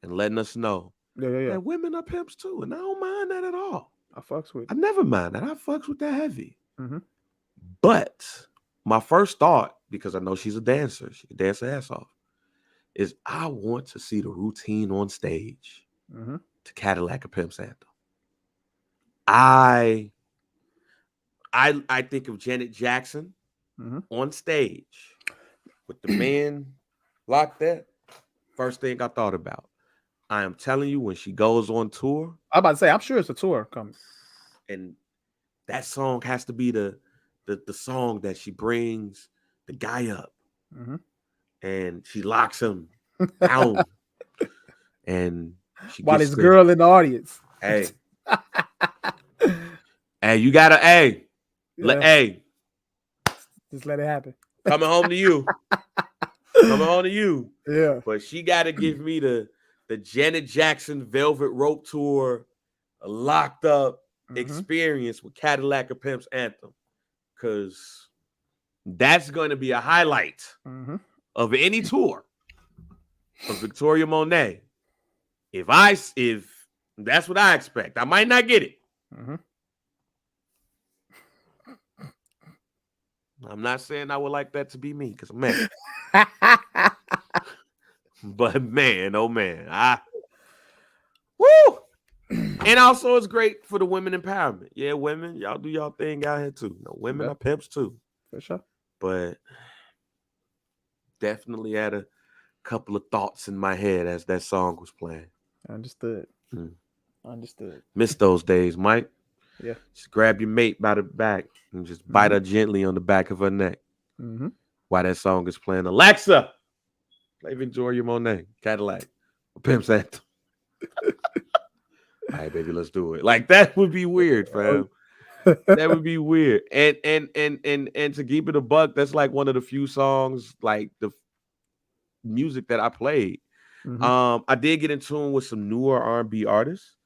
and letting us know that women are pimps too. And I don't mind that at all. I fucks with it. I never mind that. I fucks with that heavy. Mm-hmm. But my first thought, because I know she's a dancer, she can dance her ass off, is I want to see the routine on stage to Cadillac, A Pimp's Anthem. I think of Janet Jackson on stage with the man locked there. First thing I thought about. I am telling you, when she goes on tour, I'm about to say, I'm sure it's a tour coming. And that song has to be the song that she brings the guy up and she locks him down. And she while this girl in the audience. Hey, you gotta, just let it happen. Coming home to you. Coming home to you. Yeah. But she gotta give me the Janet Jackson Velvet Rope Tour, Locked Up, experience with Cadillac or Pimp's Anthem, because that's going to be a highlight of any tour of Victoria Monet. If that's what I expect, I might not get it. I'm not saying I would like that to be me, because I'm mad. But man, oh man, woo! And also, it's great for the women empowerment. Yeah, women, y'all do y'all thing out here too. Women are pimps too, for sure. But definitely had a couple of thoughts in my head as that song was playing. Understood. Understood. Miss those days, Mike. Yeah. Just grab your mate by the back and just bite her gently on the back of her neck while that song is playing. Alexa, play Victoria Monet, Cadillac, Pimp's Anthem. All right, baby, let's do it. Like, that would be weird, fam. That would be weird. And to keep it a buck, that's like one of the few songs, like the music that I played. I did get in tune with some newer R&B artists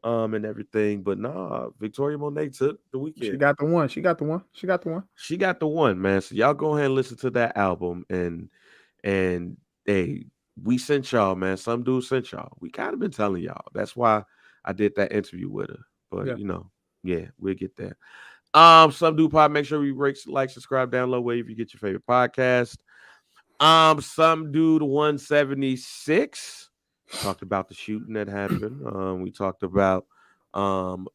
and everything, but Victoria Monet took the weekend. She got the one. She got the one, man. So y'all go ahead and listen to that album, and hey, we sent y'all, man. Some dude sent y'all. We kind of been telling y'all. That's why I did that interview with her. But we'll get there. Some dude pod, make sure you rate, like, subscribe, download wherever you get your favorite podcast. Some dude 176 talked about the shooting that happened. We talked about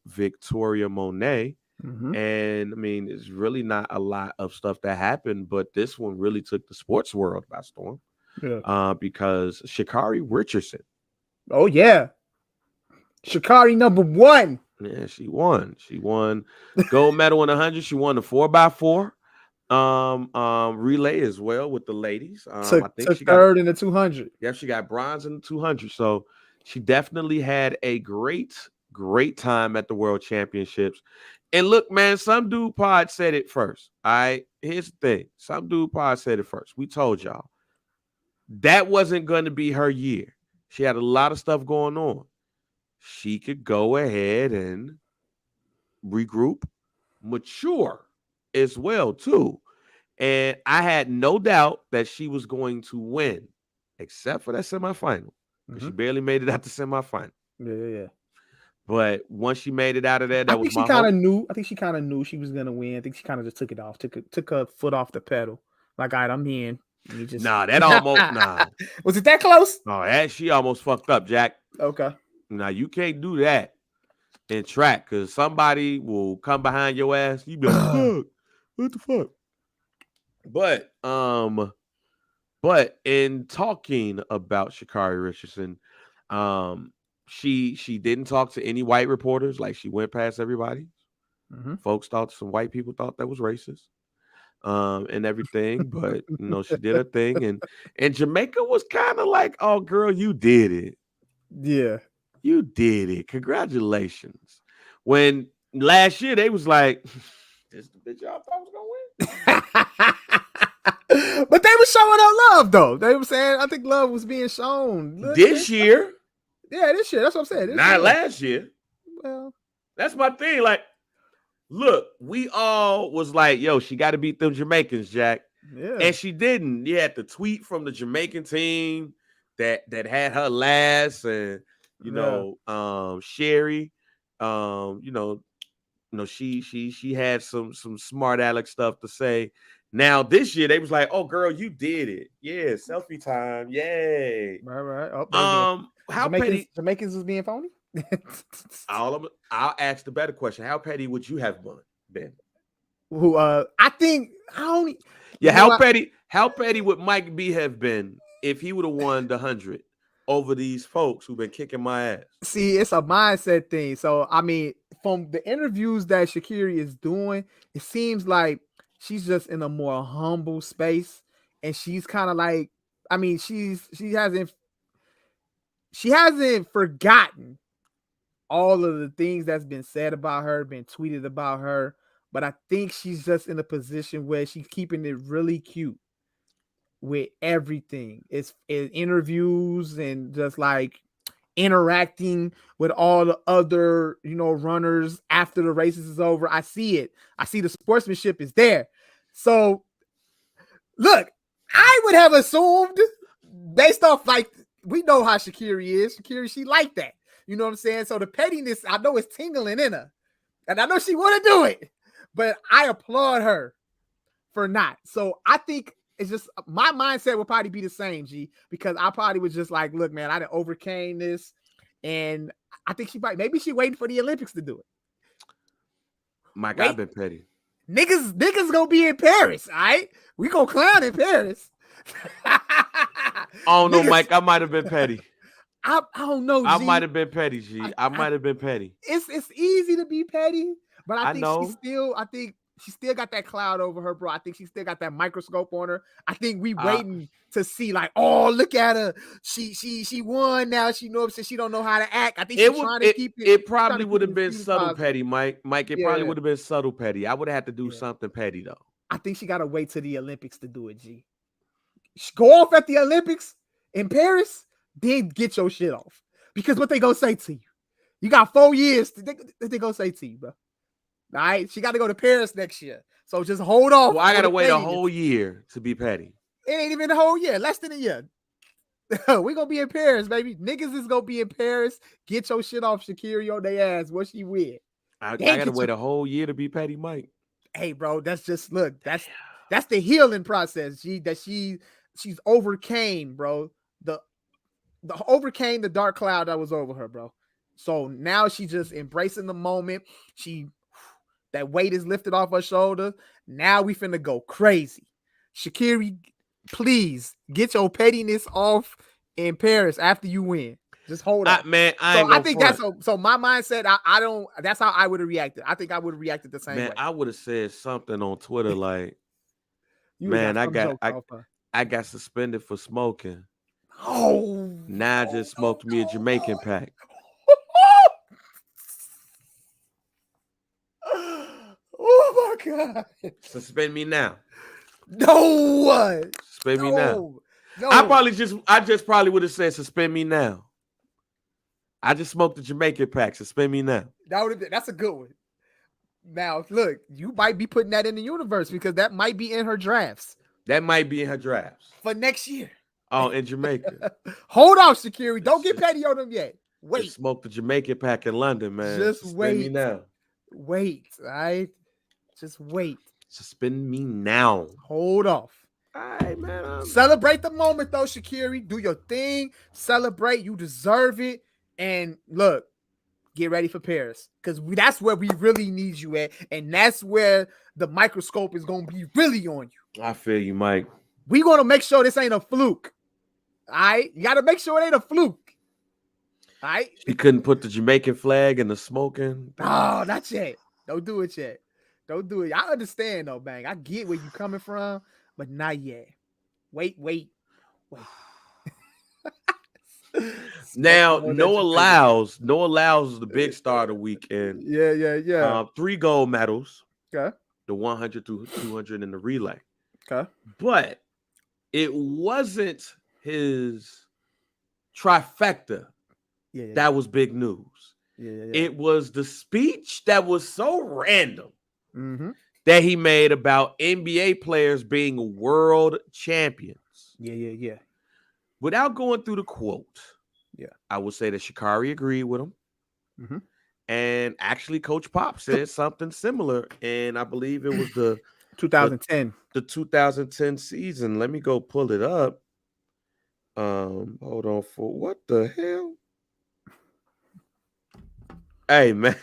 Victoria Monet. And I mean, it's really not a lot of stuff that happened, but this one really took the sports world by storm. Because Sha'Carri Richardson. Oh yeah. Sha'Carri number 1. Yeah, she won. She won gold medal in 100. She won the 4x4 relay as well with the ladies. I think she got third in the 200. Yeah, she got bronze in the 200. So she definitely had a great time at the World Championships. And look, man, some dude pod said it first. All right, here's the thing. Some dude pod said it first. We told y'all that wasn't going to be her year. She had a lot of stuff going on. She could go ahead and regroup, mature as well, too. And I had no doubt that she was going to win, except for that semifinal. She barely made it out the semifinal. Yeah. But once she made it out of there, that was my hope. I think she kind of knew she was gonna win. I think she kind of just took it off, took her foot off the pedal. Like, all right, I'm in. That almost Was it that close? No, she almost fucked up, Jack. Okay. Now you can't do that in track, because somebody will come behind your ass. You be like, fuck, what the fuck? But in talking about Sha'Carri Richardson, she didn't talk to any white reporters. Like, she went past everybody. Some white people thought that was racist. And everything, but she did her thing, and Jamaica was kind of like, "Oh, girl, you did it. Yeah, you did it. Congratulations." When last year they was like, "This the bitch y'all thought was gonna win," but they were showing her love, though. They were saying, I think love was being shown this year. Yeah, this year. That's what I'm saying. Not last year. Well, that's my thing. Like, look, we all was like, yo, she got to beat them Jamaicans, Jack. Yeah. And she didn't. You had the tweet from the Jamaican team that had her last, and Sherry, she had some smart aleck stuff to say. Now this year they was like, "Oh, girl, you did it. Yeah, selfie time. Yay." Right. How Jamaicans was being phony? I'll ask the better question. How petty would you have been? How petty would Mike B have been if he would have won the 100 over these folks who've been kicking my ass? See, it's a mindset thing. So, I mean, from the interviews that Sha'Carri is doing, it seems like she's just in a more humble space, and she's kind of like, I mean, she hasn't forgotten all of the things that's been said about her, been tweeted about her, but I think she's just in a position where she's keeping it really cute with everything. It's in interviews and just like interacting with all the other, runners after the races is over. I see it. I see the sportsmanship is there. So, look, I would have assumed based off we know how Sha'Carri is. Sha'Carri, she like that. You know what I'm saying? So the pettiness, I know it's tingling in her. And I know she want to do it. But I applaud her for not. So I think it's just my mindset would probably be the same, G, because I probably was just like, look, man, I done overcame this. And I think maybe she waiting for the Olympics to do it. Mike, I've been petty. Niggas gonna be in Paris, all right? We gonna clown in Paris. I don't know, Mike. I might have been petty. I don't know, G. I might have been petty, G. I might have been petty. It's easy to be petty, but I think know. she still got that cloud over her, bro. I think she still got that microscope on her. I think we waiting to see oh, look at her. She won now. She knows she don't know how to act. I think she's trying to keep it. It probably would have been subtle petty, Mike. It probably would have been subtle petty. I would have had to do something petty though. I think she got to wait till the Olympics to do it, G. Go off at the Olympics in Paris, then get your shit off. Because what they gonna say to you? You got 4 years. They gonna say to you, bro. All right, she got to go to Paris next year. So just hold off. Well, I got to wait a whole year to be petty. It ain't even a whole year. Less than a year. We going to be in Paris, baby. Niggas is going to be in Paris. Get your shit off Sha'Carri on their ass. What she with? I got to wait a whole year to be petty, Mike. Hey, bro, that's just, look, that's the healing process, G, that she's overcame, bro. The overcame the dark cloud that was over her, bro. So now she's just embracing the moment. That weight is lifted off her shoulder. Now we finna go crazy. Sha'Carri, please get your pettiness off in Paris after you win. Just hold on. Man, I think that's so my mindset. I don't, that's how I would have reacted. I think I would have reacted the same way. I would have said something on Twitter like, man, I got suspended for smoking. Oh, now I just smoked me a Jamaican pack. Oh my God! Suspend me now. No. Suspend me now. No. I just probably would have said suspend me now. I just smoked the Jamaican pack. Suspend me now. That's a good one. Now look, you might be putting that in the universe because that might be in her drafts. That might be in her drafts for next year. Oh, in Jamaica. Hold on, Sha'Carri. Don't get petty on them yet. Wait. Just smoke the Jamaican pack in London, man. Just suspend wait. Me now. Wait, all right? Just wait. Suspend me now. Hold off. All right, man. Celebrate the moment, though, Sha'Carri. Do your thing. Celebrate. You deserve it. And look, get ready for Paris. Because that's where we really need you at. And that's where the microscope is going to be really on you. I feel you, Mike. We're going to make sure this ain't a fluke. All right? You got to make sure it ain't a fluke. All right? She couldn't put the Jamaican flag in the smoking. Oh, not yet. Don't do it yet. Don't do it. I understand, though, Bang. I get where you're coming from, but not yet. Wait. Now, Noah Lyles is the big star of the weekend. Yeah. 3 gold medals. Okay. The 100 to 200 in the relay. Okay. But it wasn't his trifecta that was big news. Yeah. It was the speech that was so random that he made about NBA players being world champions. Yeah. Without going through the quote, I would say that Sha'Carri agreed with him. And actually, Coach Pop said something similar. And I believe it was the 2010. The 2010 season. Let me go pull it up. Hold on for what the hell? Hey, man.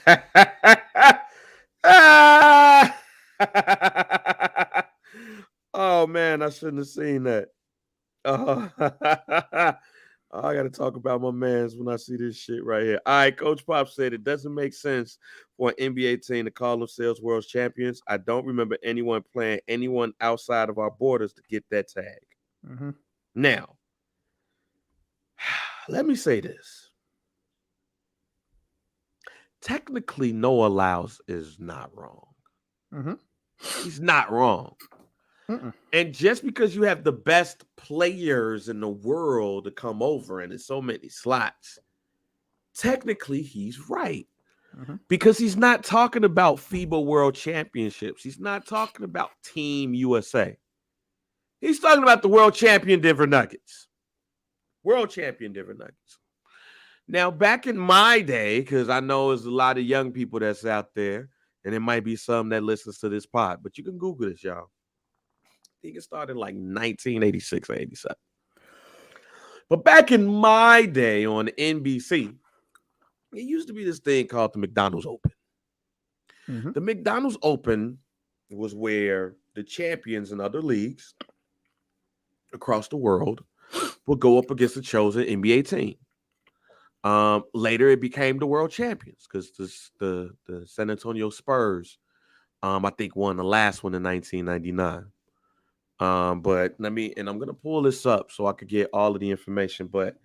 Oh, man, I shouldn't have seen that. I got to talk about my mans when I see this shit right here. All right, Coach Pop said it doesn't make sense for an NBA team to call themselves world champions. I don't remember anyone playing anyone outside of our borders to get that tag. Now, let me say this. Technically, Noah Lyles is not wrong. He's not wrong. And just because you have the best players in the world to come over and there's so many slots, technically he's right. Mhm. Because he's not talking about FIBA World Championships. He's not talking about Team USA. He's talking about the world champion Denver Nuggets. World champion Denver Nuggets. Now, back in my day, because I know there's a lot of young people that's out there, and there might be some that listens to this pod, but you can Google this, y'all. I think it started in like 1986 or 87. But back in my day on NBC, it used to be this thing called the McDonald's Open. Mhm. The McDonald's Open was where the champions in other leagues across the world would go up against the chosen NBA team. Later, it became the world champions because the San Antonio Spurs, I think, won the last one in 1999. But I'm gonna pull this up so I could get all of the information. But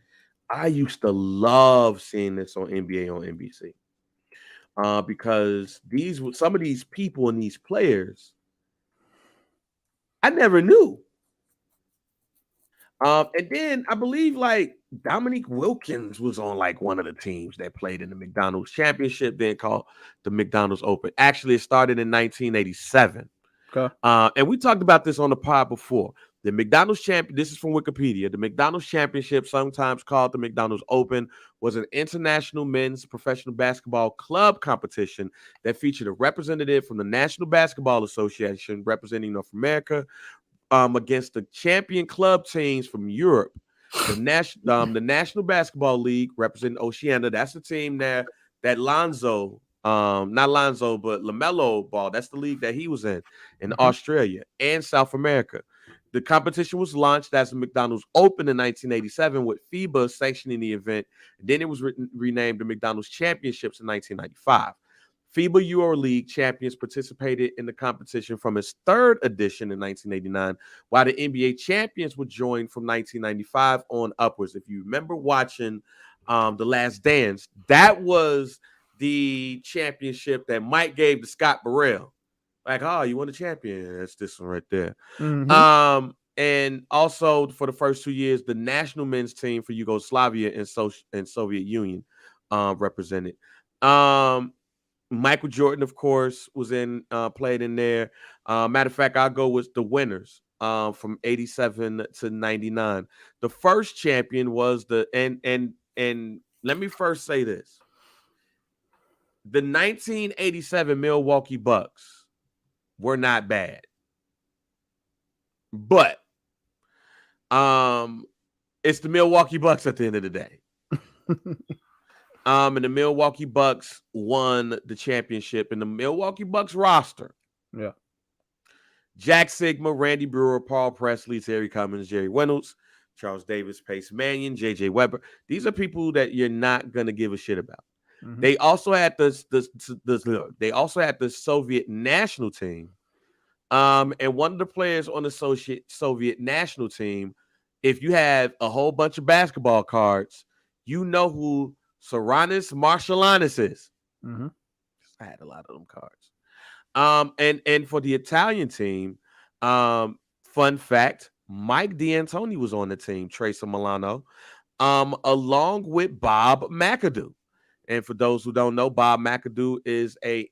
I used to love seeing this on NBA on NBC. Because some of these people and these players I never knew. And then I believe like Dominique Wilkins was on like one of the teams that played in the McDonald's Championship, then called the McDonald's Open. Actually, it started in 1987. Okay. And we talked about this on the pod before. The McDonald's Champion, this is from Wikipedia. The McDonald's Championship, sometimes called the McDonald's Open, was an international men's professional basketball club competition that featured a representative from the National Basketball Association representing North America against the champion club teams from Europe. The National Basketball League representing Oceania. That's the team there that Lonzo, not Lonzo, but LaMelo Ball. That's the league that he was in Australia and South America. The competition was launched as the McDonald's Open in 1987 with FIBA sanctioning the event. Then it was renamed the McDonald's Championships in 1995. FIBA EuroLeague champions participated in the competition from its third edition in 1989, while the NBA champions would join from 1995 on upwards. If you remember watching The Last Dance, that was the championship that Mike gave to Scott Burrell. Like, oh, you won a champion. That's this one right there. Mhm. And also for the first 2 years, the national men's team for Yugoslavia and Soviet Union represented. Michael Jordan, of course, was played in there. Matter of fact, I'll go with the winners from 87 to 99. The first champion was and let me first say this. The 1987 Milwaukee Bucks were not bad. But it's the Milwaukee Bucks at the end of the day. And the Milwaukee Bucks won the championship. In the Milwaukee Bucks roster, Yeah. Jack Sigma, Randy Brewer, Paul Presley, Terry Cummins, Jerry Reynolds, Charles Davis, Pace Mannion, J.J. Weber. These are people that you're not gonna give a shit about. Mhm. They also had they also had the Soviet national team. And one of the players on the Soviet national team, if you have a whole bunch of basketball cards, you know who Saranis Marshalanis is. Mhm. I had a lot of them cards. And for the Italian team, fun fact, Mike D'Antoni was on the team, Tracer Milano, along with Bob McAdoo. And for those who don't know, Bob McAdoo is a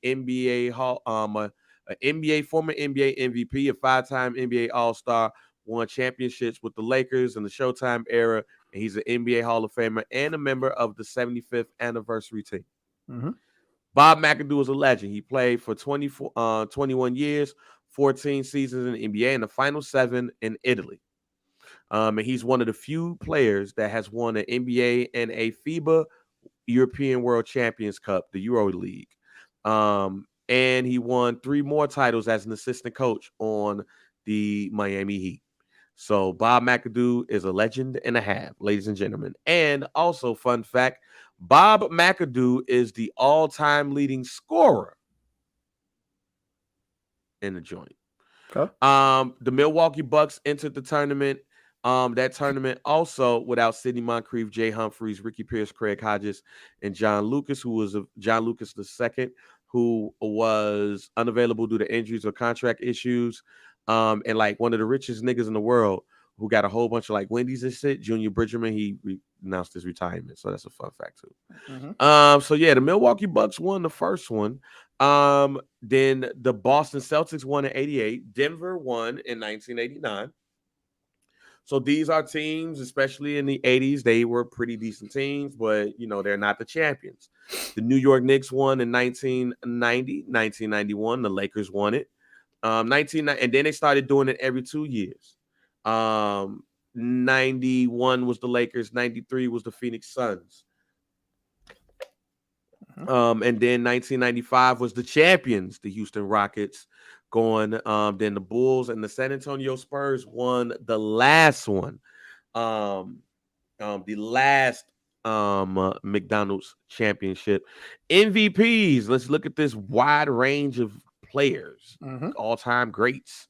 former NBA MVP, a 5-time NBA All-Star, won championships with the Lakers in the Showtime era, and he's an NBA Hall of Famer and a member of the 75th anniversary team. Mhm. Bob McAdoo is a legend. He played for 21 years, 14 seasons in the NBA, and the final 7 in Italy. And he's one of the few players that has won an NBA and a FIBA European World Champions Cup, the Euro League. And he won 3 more titles as an assistant coach on the Miami Heat. So Bob McAdoo is a legend and a half, ladies and gentlemen. And also, fun fact, Bob McAdoo is the all-time leading scorer in the joint. Okay. The Milwaukee Bucks entered the tournament. That tournament also without Sidney Moncrief, Jay Humphries, Ricky Pierce, Craig Hodges, and John Lucas, John Lucas II, who was unavailable due to injuries or contract issues. And like one of the richest niggas in the world who got a whole bunch of like Wendy's and shit, Junior Bridgerman, he announced his retirement. So that's a fun fact too. Mm-hmm. So yeah, the Milwaukee Bucks won the first one. Then the Boston Celtics won in 88. Denver won in 1989. So these are teams, especially in the 80s, they were pretty decent teams, but they're not the champions. The New York Knicks won in 1990, 1991. The Lakers won it. 1990, and then they started doing it every 2 years. 91 was the Lakers, 93 was the Phoenix Suns. And then 1995 was the champions, the Houston Rockets, going. Then the Bulls and the San Antonio Spurs won the last one, the last McDonald's championship. MVPs. Let's look at this wide range of players, all-time greats.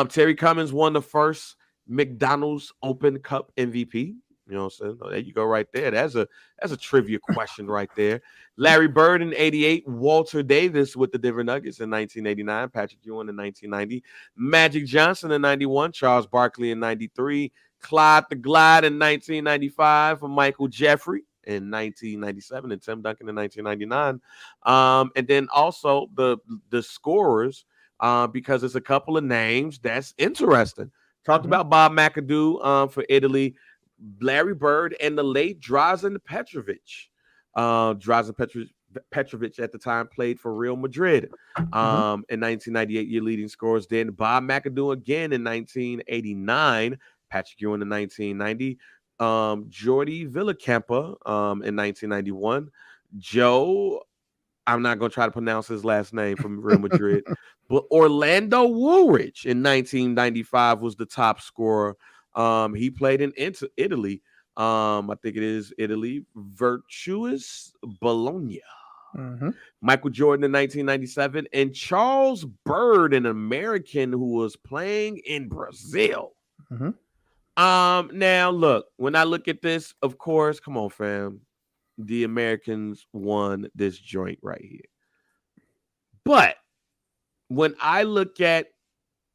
Terry Cummins won the first McDonald's Open Cup MVP. You know what I'm saying? Oh, there you go, right there. That's a trivia question right there. Larry Bird in 88, Walter Davis with the Denver Nuggets in 1989, Patrick Ewing in 1990, Magic Johnson in 91, Charles Barkley in 93, Clyde the Glide in 1995 for Michael Jeffrey in 1997, and Tim Duncan in 1999. And then also the scorers, because there's a couple of names that's interesting. Talked about Bob McAdoo for Italy, Larry Bird, and the late Drazen Petrovic. Drazen Petrovic at the time played for Real Madrid in 1998, year leading scorers. Then Bob McAdoo again in 1989, Patrick Ewing in 1990, Jordi Villacampa in 1991, Joe, I'm not going to try to pronounce his last name, from Real Madrid, but Orlando Woolridge in 1995 was the top scorer. He played in Italy. I think it is Italy. Virtus Bologna. Michael Jordan in 1997, and Charles Bird, an American who was playing in Brazil. Now look, when I look at this, of course, come on, fam, the Americans won this joint right here. But when I look at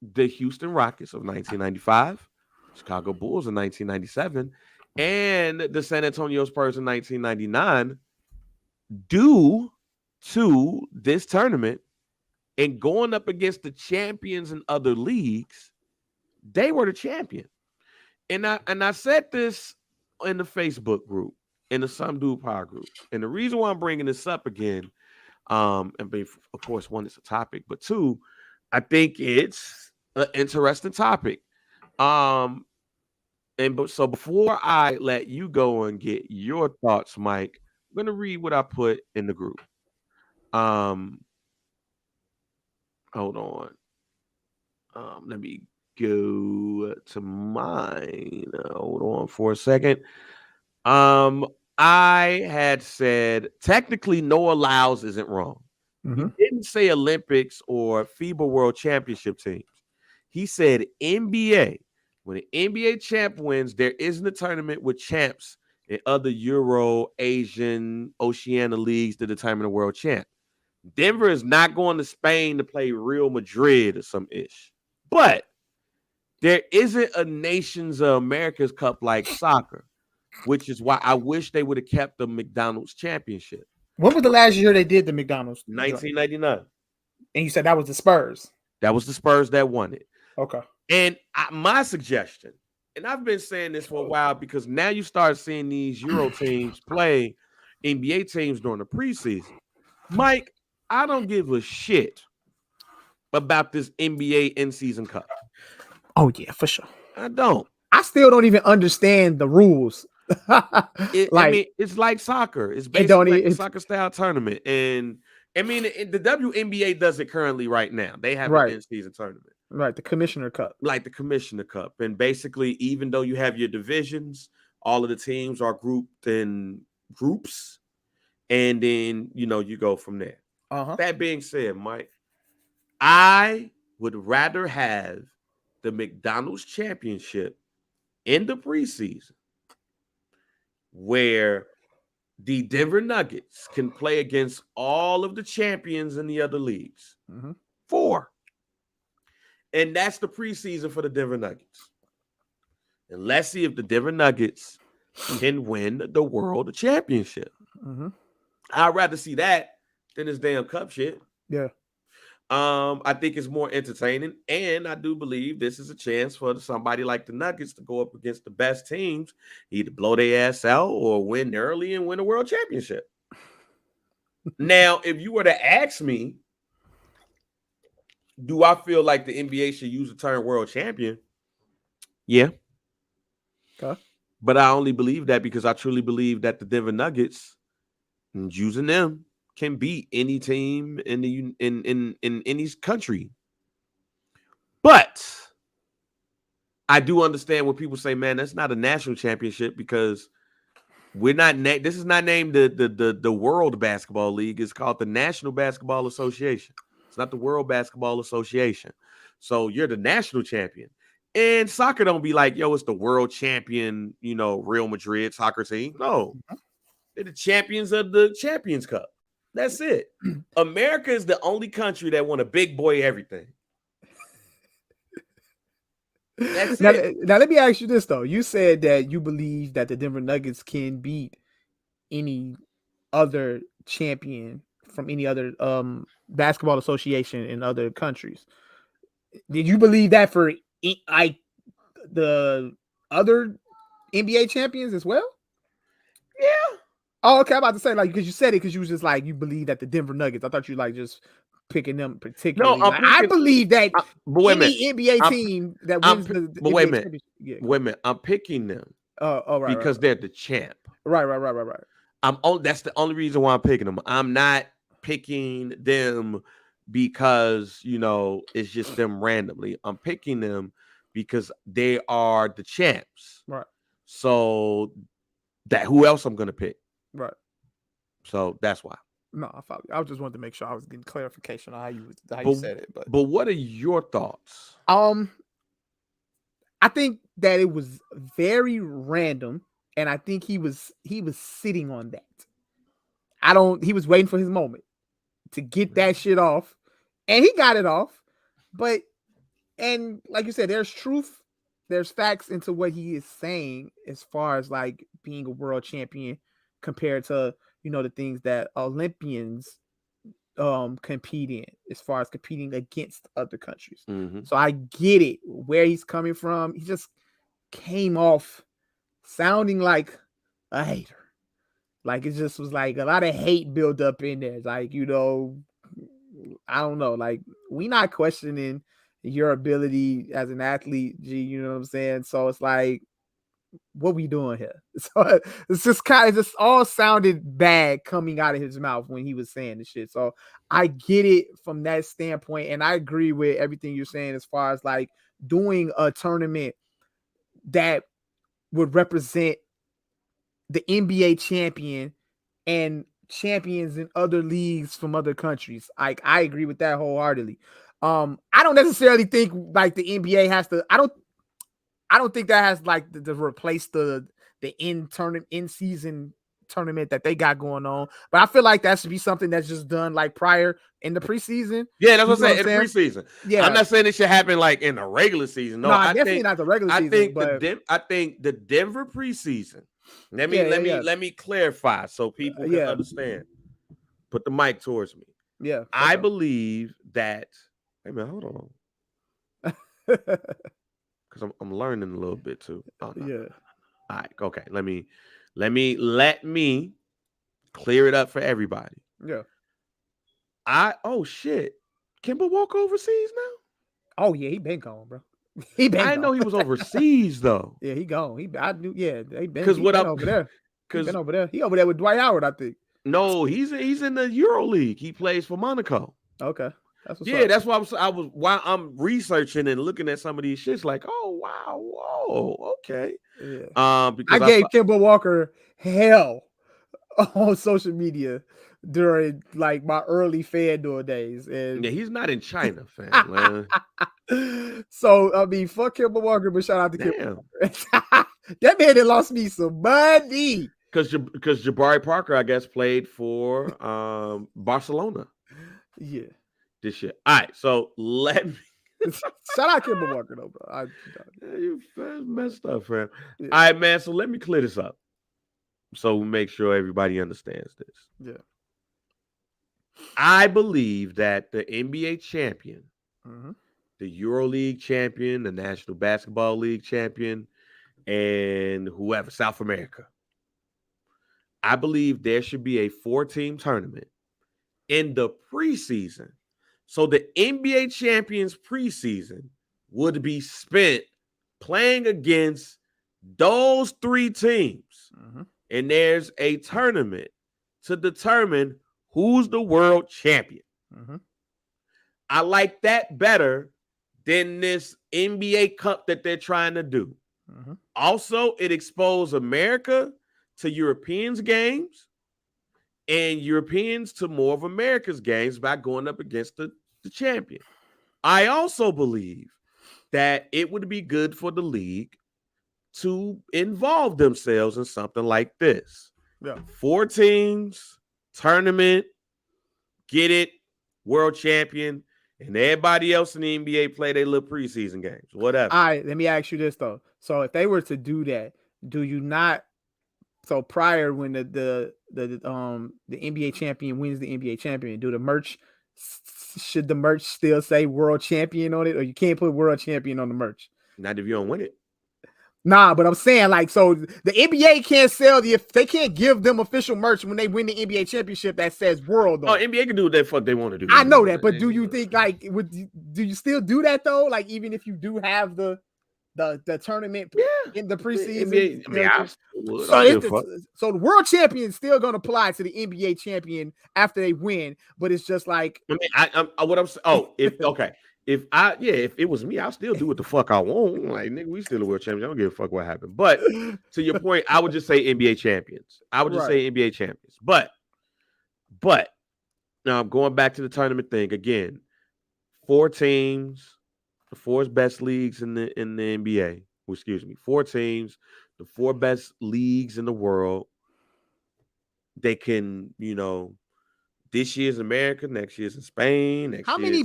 the Houston Rockets of 1995, Chicago Bulls in 1997, and the San Antonio Spurs in 1999, due to this tournament and going up against the champions in other leagues, they were the champion. And I said this in the Facebook group, in the Some Dude Power group. And the reason why I'm bringing this up again, and of course, one, it's a topic, but two, I think it's an interesting topic. So before I let you go and get your thoughts, Mike, I'm gonna read what I put in the group. Hold on. Let me go to mine. Hold on for a second. I had said technically Noah Lyles isn't wrong. He didn't say Olympics or FIBA World Championship teams. He said NBA. When an NBA champ wins, there isn't a tournament with champs in other Euro, Asian, Oceania leagues to determine the world champ. Denver is not going to Spain to play Real Madrid or some ish. But there isn't a Nations of America's Cup like soccer, which is why I wish they would have kept the McDonald's championship. When was the last year they did the McDonald's? 1999. And you said that was the Spurs. That was the Spurs that won it. Okay. And my suggestion, and I've been saying this for a while, because now you start seeing these Euro teams play NBA teams during the preseason. Mike, I don't give a shit about this NBA in-season cup. Oh, yeah, for sure. I don't. I still don't even understand the rules. I mean, it's like soccer. It's basically like a soccer-style tournament. And, I mean, the WNBA does it currently right now. They have an in-season tournament. Right, the Commissioner Cup. Like the Commissioner Cup. And basically, even though you have your divisions, all of the teams are grouped in groups. And then, you go from there. That being said, Mike, I would rather have the McDonald's championship in the preseason, where the Denver Nuggets can play against all of the champions in the other leagues. 4. And that's the preseason for the Denver Nuggets. And let's see if the Denver Nuggets can win the world championship. Mm-hmm. I'd rather see that than this damn cup shit. Yeah. I think it's more entertaining, and I do believe this is a chance for somebody like the Nuggets to go up against the best teams, either blow their ass out or win early and win a world championship. Now, if you were to ask me, do I feel like the NBA should use the term world champion? Yeah. Okay. But I only believe that because I truly believe that the Denver Nuggets, and using them, can beat any team in the in any country. But I do understand when people say, "Man, that's not a national championship," because we're not. This is not named the World Basketball League. It's called the National Basketball Association. It's not the World Basketball Association. So you're the national champion. And soccer don't be like, "Yo, it's the world champion," Real Madrid soccer team. No, they're the champions of the Champions Cup. That's it. America is the only country that won a big boy everything. That's it. Now, let me ask you this, though. You said that you believe that the Denver Nuggets can beat any other champion from any other basketball association in other countries. Did you believe that for like the other NBA champions as well? Yeah. Oh, okay. I'm about to say, like, because you said it because you was just like, you believe that the Denver Nuggets. I thought you like just picking them particularly. No, I believe that any NBA I'm, team that wins the but NBA wait a minute. championship. Yeah. Wait a minute. I'm picking them. Right. Because they're the champ. Right. That's the only reason why I'm picking them. I'm not picking them because it's just them randomly. I'm picking them because they are the champs. Right. So that who else I'm gonna pick? Right. So that's why. No, I just wanted to make sure I was getting clarification on how you said it. But what are your thoughts? I think that it was very random, and I think he was sitting on that. He was waiting for his moment to get that shit off, and he got it off. And like you said, there's truth, there's facts into what he is saying as far as like being a world champion compared to the things that Olympians compete in, as far as competing against other countries. Mm-hmm. So I get it where he's coming from. He just came off sounding like a hater. Like it just was like a lot of hate built up in there. It's like, I don't know. Like, we not questioning your ability as an athlete, G, you know what I'm saying? So it's like, what we doing here? So it's just all sounded bad coming out of his mouth when he was saying the shit. So I get it from that standpoint, and I agree with everything you're saying as far as like doing a tournament that would represent the NBA champion and champions in other leagues from other countries. I agree with that wholeheartedly. I don't necessarily think like the NBA has to. I don't think that has like to replace the in-season tournament that they got going on. But I feel like that should be something that's just done like prior in the preseason. Yeah, that's what I'm saying. In the preseason. Yeah. I'm not saying it should happen like in the regular season. No, I definitely not the regular season. I think the Denver preseason. Let me clarify so people can understand. Put the mic towards me. Yeah. I believe that. Hey man, hold on. Because I'm learning a little bit too. Oh, no. Yeah. All right. Okay. Let me clear it up for everybody. Yeah. Oh shit. Kimba walk overseas now? Oh yeah, he been gone, bro. I didn't know he was overseas though. Yeah, he gone. I knew. Yeah, he been over there. He been over there. He over there with Dwight Howard, I think. No, he's in the Euro League. He plays for Monaco. Okay. That's why while I'm researching and looking at some of these shits, like, oh wow, whoa, okay. Yeah. Because I gave Kimba Walker hell on social media during like my early FanDuel days, and yeah, he's not in China, fam. So I mean, fuck Kimba Walker, but shout out to Kimba Walker. That man that lost me some money. Because Jabari Parker, I guess, played for Barcelona. Yeah. This shit. All right, so let Shout out Kimball Walker though, bro. You messed up, friend. Yeah. All right, man. So let me clear this up, so we make sure everybody understands this. Yeah. I believe that the NBA champion, Mm-hmm. the EuroLeague champion, the National Basketball League champion, and whoever, South America, I believe there should be a 4-team tournament in the preseason. So the NBA champions preseason would be spent playing against those 3 teams. Mm-hmm. And there's a tournament to determine who's the world champion. Mm-hmm. I like that better than this NBA Cup that they're trying to do. Mm-hmm. Also, it exposed America to Europeans' games and Europeans to more of America's games by going up against the champion. I also believe that it would be good for the league to involve themselves in something like this. Yeah. 4 teams, tournament, get it, world champion, and everybody else in the NBA play their little preseason games, whatever. All right, let me ask you this though. So if they were to do that, do you not? So prior, when the NBA champion wins the NBA champion, should the merch still say world champion on it, or you can't put world champion on the merch? Not if you don't win it. Nah, but I'm saying like, so the NBA can't they can't give them official merch when they win the NBA championship that says world on. Oh, NBA can do what the fuck they want to do. I know that, but do you think like do you still do that though? Like even if you do have the tournament in the preseason, so the world champion is still going to apply to the NBA champion after they win, but it's just like if it was me, I'll still do what the fuck I want. Like, nigga, we still a world champion. I don't give a fuck what happened. But to your point, I would just say NBA champions. Say NBA champions. But now I'm going back to the tournament thing again. 4 teams, the 4 best leagues in the NBA. Well, excuse me, 4 teams, the 4 best leagues in the world. They can, this year's America, next year's in Spain. How many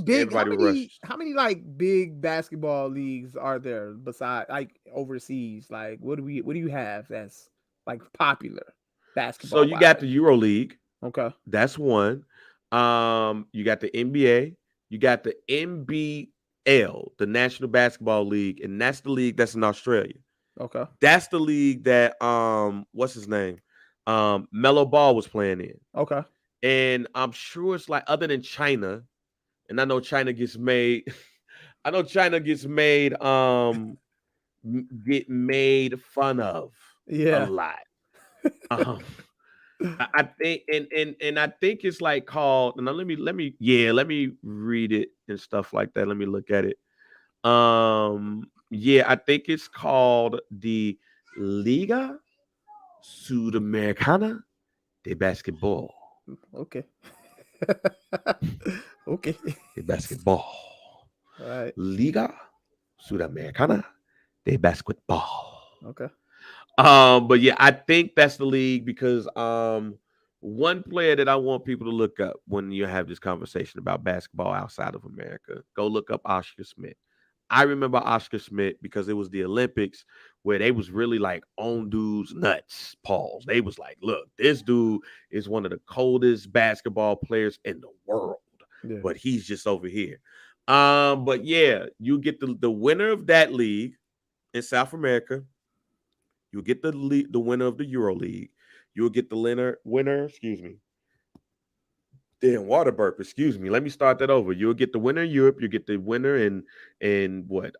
like big basketball leagues are there besides like overseas? Like what do you have that's like popular basketball? So you got the EuroLeague. Okay. That's one. You got the NBA, you got the NBL, the National Basketball League, and that's the league that's in Australia. Okay. That's the league that what's his name? Melo Ball was playing in. Okay. And I'm sure it's like other than China, and I know China gets made get made fun of a lot. I think and I think it's like called, and let me read it and stuff like that. Let me look at it. I think it's called the Liga Sudamericana de Basketball. Okay. Okay. De Basketball. All right. Liga Sudamericana de Basketball. Okay. But yeah, I think that's the league because one player that I want people to look up when you have this conversation about basketball outside of America, go look up Oscar Schmidt. I remember Oscar Schmidt because it was the Olympics where they was really like on dudes nuts, pause. They was like, look, this dude is one of the coldest basketball players in the world, but he's just over here. But yeah, you get the winner of that league in South America. You'll get the winner of the EuroLeague. You'll get the winner, excuse me. Damn, water burp, excuse me. Let me start that over. You'll get the winner in Europe. You get the winner in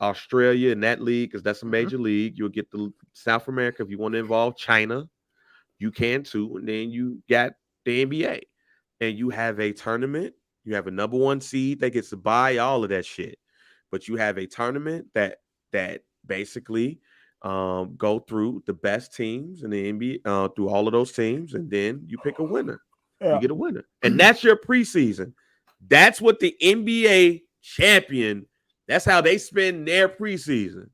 Australia in that league, because that's a major league. You'll get the South America. If you want to involve China, you can too. And then you got the NBA. And you have a tournament. You have a number 1 seed that gets to buy all of that shit. But you have a tournament that basically go through the best teams in the NBA, through all of those teams, and then you pick a winner. You get a winner. And that's your preseason. That's what the NBA champion, that's how they spend their preseason.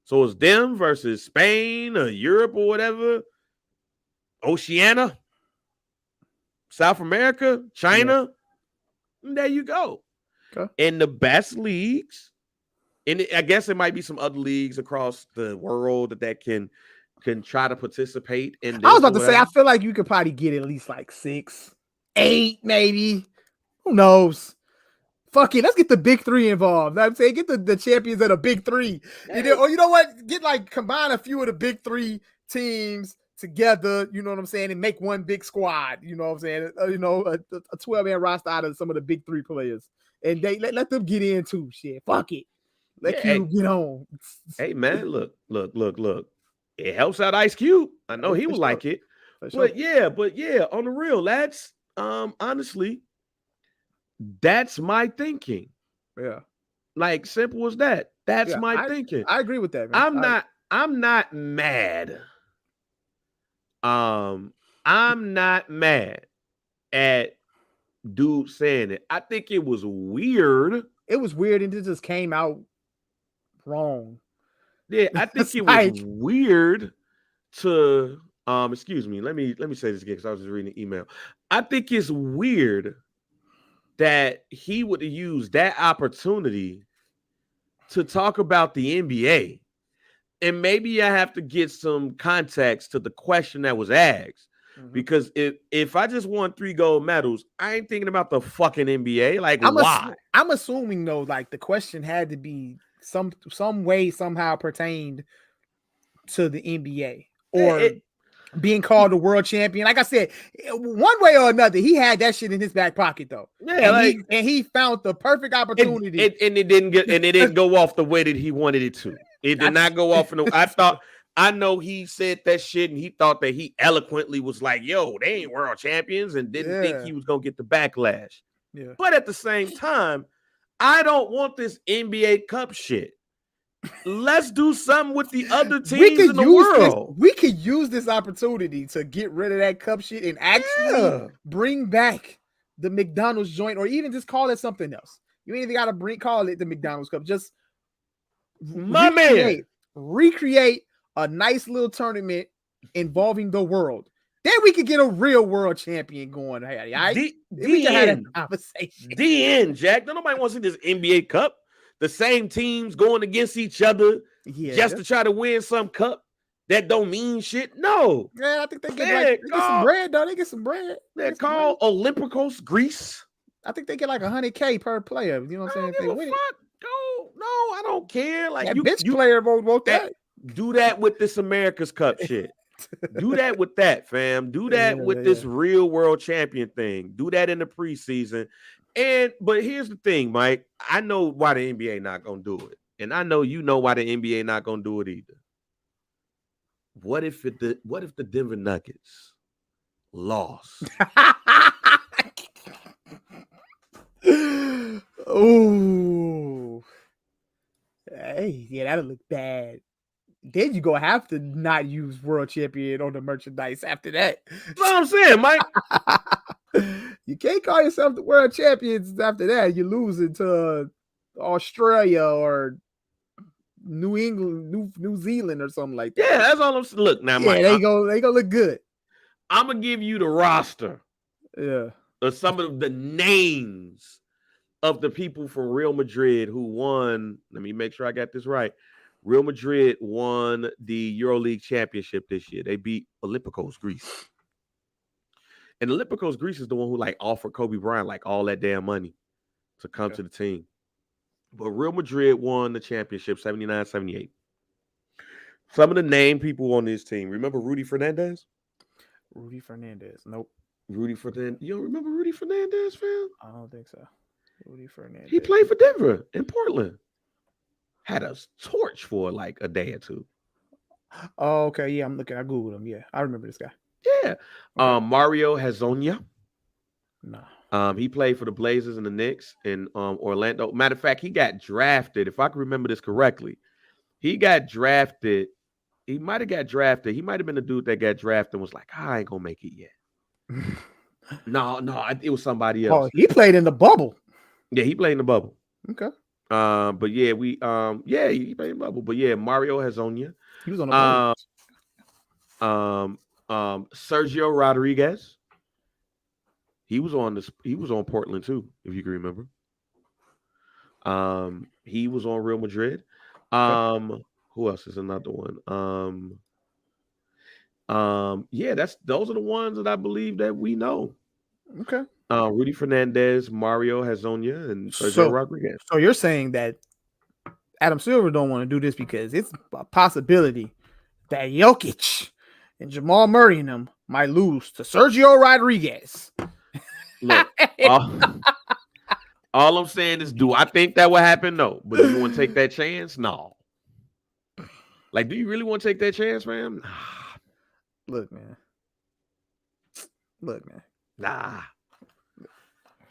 So it's them versus Spain or Europe or whatever, Oceania, South America, China. And there you go. Okay. And the best leagues And I guess it might be some other leagues across the world that can try to participate in this. I was about to say, I feel like you could probably get at least like 6, 8, maybe. Who knows? Fuck it, let's get the big 3 involved. I'm saying get the champions of the big 3. Hey. Or you know what? Get like combine a few of the big 3 teams together, you know what I'm saying, and make one big squad. You know what I'm saying? A 12-man roster out of some of the big 3 players. And they let them get in too. Shit. Fuck it. Let Cube get on. Hey man, look. It helps out Ice Cube. I know he would like it. But yeah, on the real, that's honestly, that's my thinking. Yeah. Like simple as that. That's my thinking. I agree with that, man. I'm not mad. I'm not mad at dude saying it. I think it was weird. It was weird and it just came out wrong. Yeah, I think it was weird to excuse me. Let me say this again because I was just reading the email. I think it's weird that he would use that opportunity to talk about the NBA. And maybe I have to get some context to the question that was asked. Mm-hmm. Because if I just won 3 gold medals, I ain't thinking about the fucking NBA. Like, why? I'm assuming though, like the question had to be some way somehow pertained to the NBA or being called a world champion. Like I said, one way or another, he had that shit in his back pocket though. Yeah, and he found the perfect opportunity. And it didn't go off the way that he wanted it to. It did not go off. I know he said that shit and he thought that he eloquently was like, yo, they ain't world champions and didn't think he was going to get the backlash. Yeah. But at the same time, I don't want this NBA Cup shit. Let's do something with the other teams in the world. We could use this opportunity to get rid of that cup shit and actually bring back the McDonald's joint or even just call it something else. You ain't even got to call it the McDonald's Cup. Just recreate a nice little tournament involving the world. Then we could get a real world champion going. We can have that conversation. The end, Jack. Nobody wants to see this NBA Cup. The same teams going against each other just to try to win some cup that don't mean shit. No. Yeah, I think they get some bread, though. They get some bread. They're called Olympicos Greece. I think they get like $100K per player. You know what I'm saying? If they win it. No, I don't care. Like that bitch player won't that. Do that with this America's Cup shit. Do that with that, fam. Do that with this real world champion thing. Do that in the preseason. But here's the thing, Mike. I know why the NBA not gonna do it, and I know you know why the NBA not gonna do it either. What if the Denver Nuggets lost? Oh, hey, yeah, that'll look bad. Then you gonna have to not use world champion on the merchandise after that. That's what I'm saying, Mike. You can't call yourself the world champions after that. You're losing to Australia or New England, New Zealand or something like that. Yeah, that's all I'm saying. Look, now, Mike, they gonna look good. I'm gonna give you the roster. Yeah. Of some of the names of the people from Real Madrid who won. Let me make sure I got this right. Real Madrid won the EuroLeague championship this year. They beat Olympicos Greece. And Olympicos Greece is the one who like offered Kobe Bryant like all that damn money to come to the team. But Real Madrid won the championship 79-78. Some of the named people on this team. Remember Rudy Fernandez? Rudy Fernandez. Nope. Rudy Fernandez. You don't remember Rudy Fernandez, fam? I don't think so. Rudy Fernandez. He played for Denver in Portland. Had a torch for like a day or two. Oh, okay. Yeah, I'm looking. I Googled him. Yeah, I remember this guy. Yeah. Okay. Mario Hezonja. No. He played for the Blazers and the Knicks in Orlando. Matter of fact, he got drafted. If I can remember this correctly, he got drafted. He might have got drafted. He might have been the dude that got drafted and was like, I ain't gonna make it yet. No, it was somebody else. Oh, he played in the bubble. Yeah, he played in the bubble. Okay. But yeah, he played in the bubble. But yeah, Mario Hezonja. He was on the Sergio Rodriguez. He was on Portland too, if you can remember. He was on Real Madrid. Who else is another one? Yeah, those are the ones that I believe that we know. Okay. Rudy Fernandez, Mario Hezonja, and Sergio So Rodriguez. So you're saying that Adam Silver don't want to do this because it's a possibility that Jokic and Jamal Murray and them might lose to Sergio Rodriguez. Look, all I'm saying is, do I think that will happen? No. But do you want to take that chance? No. Like, do you really want to take that chance, man? Look, man. Nah.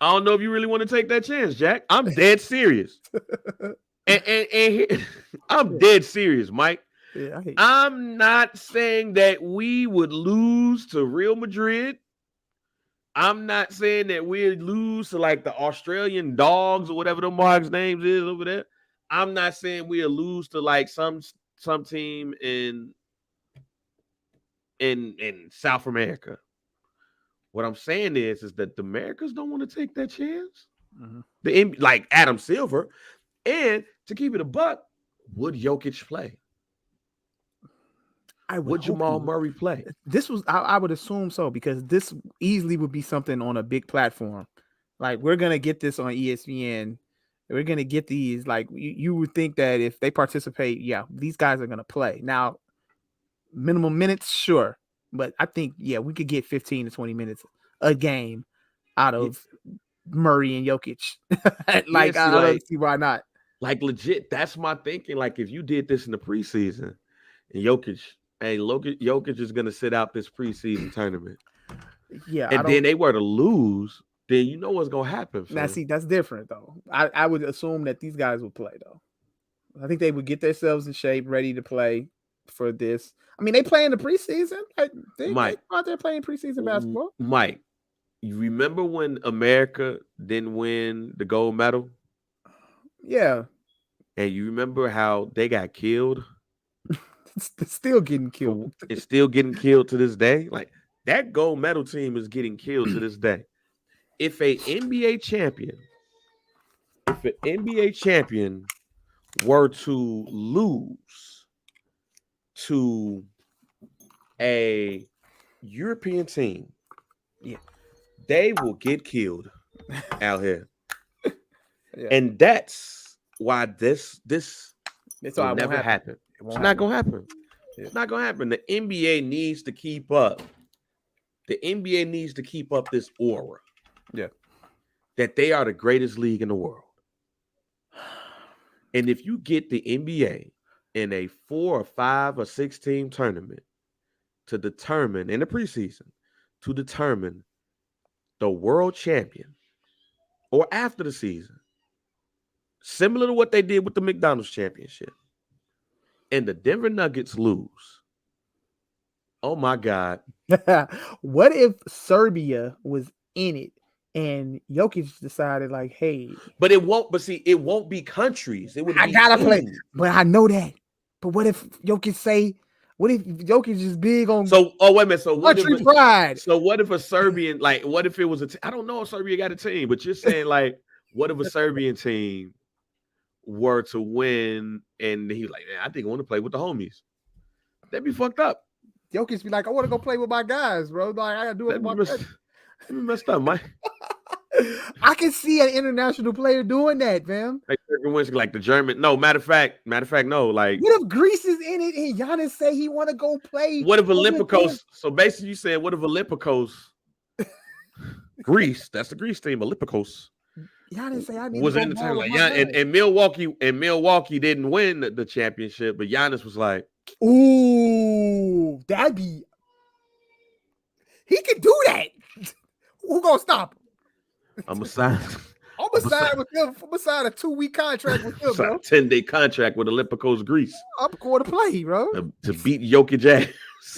I don't know if you really want to take that chance, Jack. I'm dead serious. and I'm dead serious, Mike. Yeah, I'm not saying that we would lose to Real Madrid. I'm not saying that we'd lose to like the Australian Dogs or whatever the Mark's names is over there. I'm not saying we'll lose to like some team in South America. What I'm saying is that the Americans don't want to take that chance. Mm-hmm. Like Adam Silver, and to keep it a buck, would Jokic play? Would Jamal Murray play? This was I would assume so, because this easily would be something on a big platform. Like, we're gonna get this on ESPN. We're gonna get these. Like, you would think that if they participate, yeah, these guys are gonna play. Now, minimum minutes, sure, but I think we could get 15 to 20 minutes a game out of Murray and Jokic. I don't see why not. Like, legit, that's my thinking. Like, if you did this in the preseason, and Jokic is going to sit out this preseason tournament. Yeah. And then they were to lose, then you know what's going to happen. Now, see, that's different, though. I would assume that these guys would play, though. I think they would get themselves in shape, ready to play for this. I mean, they play in the preseason. They out there playing preseason basketball. Mike, you remember when America didn't win the gold medal? Yeah. And you remember how they got killed? It's still getting killed. It's still getting killed to this day. Like, that gold medal team is getting killed to this day. If an NBA champion were to lose to a European team, they will get killed out here. Yeah. And that's why this will never happen. It's not gonna happen. It's not gonna happen. The NBA needs to keep up. The NBA needs to keep up this aura. Yeah. That they are the greatest league in the world. And if you get the NBA in a 4 or 5 or 6 team tournament to determine in the preseason to determine the world champion, or after the season, similar to what they did with the McDonald's championship, and the Denver Nuggets lose, oh my God. What if Serbia was in it and Jokic decided, like, hey. But it won't be countries. It would I gotta play. But I know that. But what if Jokic is big on wait a minute. So what country pride? So what if a Serbian, like, what if it was I don't know if Serbia got a team, but you're saying, like, what if a Serbian team were to win and he's like, man, I think I want to play with the homies? That'd be fucked up. Jokic be like, I want to go play with my guys, bro. Like, I gotta do it with my guys. Messed up, Mike. I can see an international player doing that, fam. Like the German. No, matter of fact, no. Like, what if Greece is in it and Giannis say he want to go play? What if Olympiacos? So basically, you said, what if Olympiacos? Greece, that's the Greece team. Olympiacos. Giannis say I need was to in the tournament. And Milwaukee didn't win the championship, but Giannis was like, ooh, he could do that. Who gonna stop him? I'm gonna sign with him. I'm gonna sign a 2-week contract with him, bro. 10-day contract with Olympiacos Greece. I'm going to play, bro. To beat Jokic ass.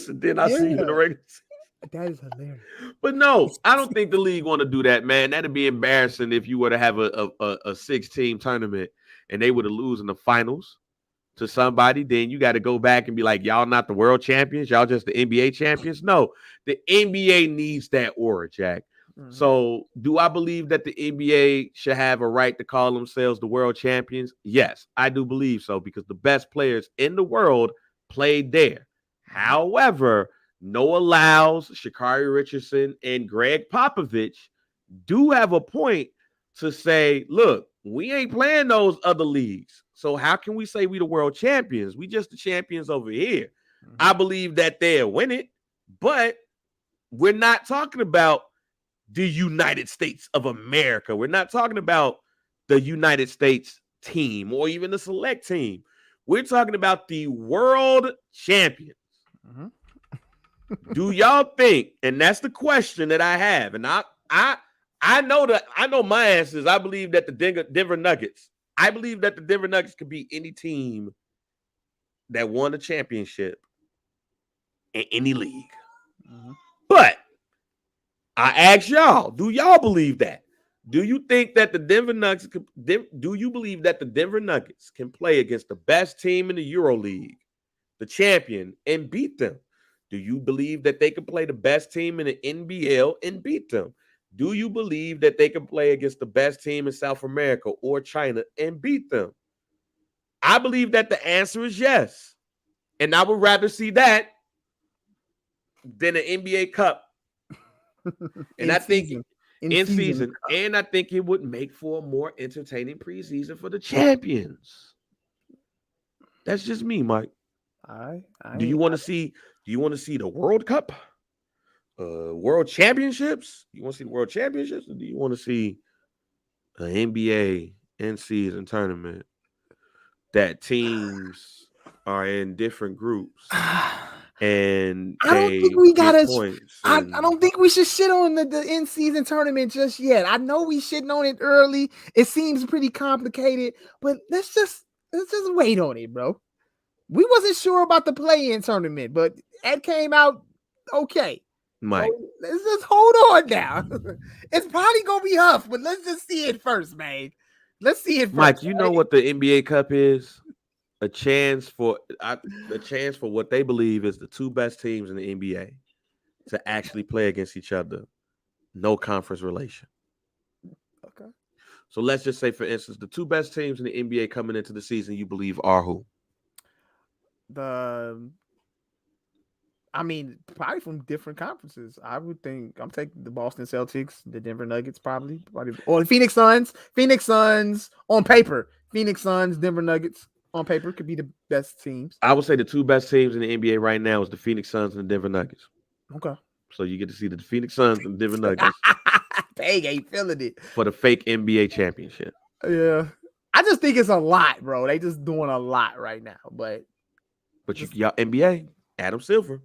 Then I see you in the regular season. That is hilarious. But no, I don't think the league want to do that, man. That'd be embarrassing if you were to have a 6-team tournament and they were to lose in the finals to somebody. Then you got to go back and be like, y'all not the world champions. Y'all just the NBA champions. No, the NBA needs that aura, Jack. So, do I believe that the NBA should have a right to call themselves the world champions? Yes, I do believe so because the best players in the world played there. However, Noah Lyles, Sha'Carri Richardson, and Greg Popovich do have a point to say, look, we ain't playing those other leagues. So how can we say we the world champions? We just the champions over here. I believe that they'll win it, but we're not talking about the United States of America. We're not talking about the United States team or even the select team. We're talking about the world champions. Do y'all think, and that's the question that I have, and I know my answers. I believe that the Denver Nuggets, I believe that the Denver Nuggets could be any team that won a championship in any league. But I ask y'all, do y'all believe that? Do you think that the Denver Nuggets do you believe that the Denver Nuggets can play against the best team in the Euro League, the champion, and beat them? Do you believe that they can play the best team in the NBL and beat them? Do you believe that they can play against the best team in South America or China and beat them? I believe that the answer is yes. And I would rather see that than an NBA Cup. And I think in season, and I think it would make for a more entertaining preseason for the champions. That's just me, Mike. Do you want to see the World Cup? World Championships? You want to see the World Championships, or do you want to see an NBA in-season tournament that teams are in different groups? And I don't think we gotta. I don't think we should shit on the in-season tournament just yet. I know we shitting on it early. It seems pretty complicated, but let's just wait on it, bro. We wasn't sure about the play-in tournament, but it came out okay. Mike, so let's just hold on now. It's probably gonna be tough, but let's just see it first, man. Let's see it first. Mike, you know what the NBA Cup is? A chance for what they believe is the two best teams in the NBA to actually play against each other. No conference relation. Okay. So let's just say, for instance, the two best teams in the NBA coming into the season, you believe are who? Probably from different conferences. I would think I'm taking the Boston Celtics, the Denver Nuggets, probably, or the Phoenix Suns. Phoenix Suns on paper. Phoenix Suns, Denver Nuggets on paper could be the best teams. I would say the two best teams in the NBA right now is the Phoenix Suns and the Denver Nuggets. Okay. So you get to see the Phoenix Suns and Denver Nuggets. Dang, ain't feeling it. For the fake NBA championship. Yeah. I just think it's a lot, bro. They just doing a lot right now. But y'all NBA, Adam Silver.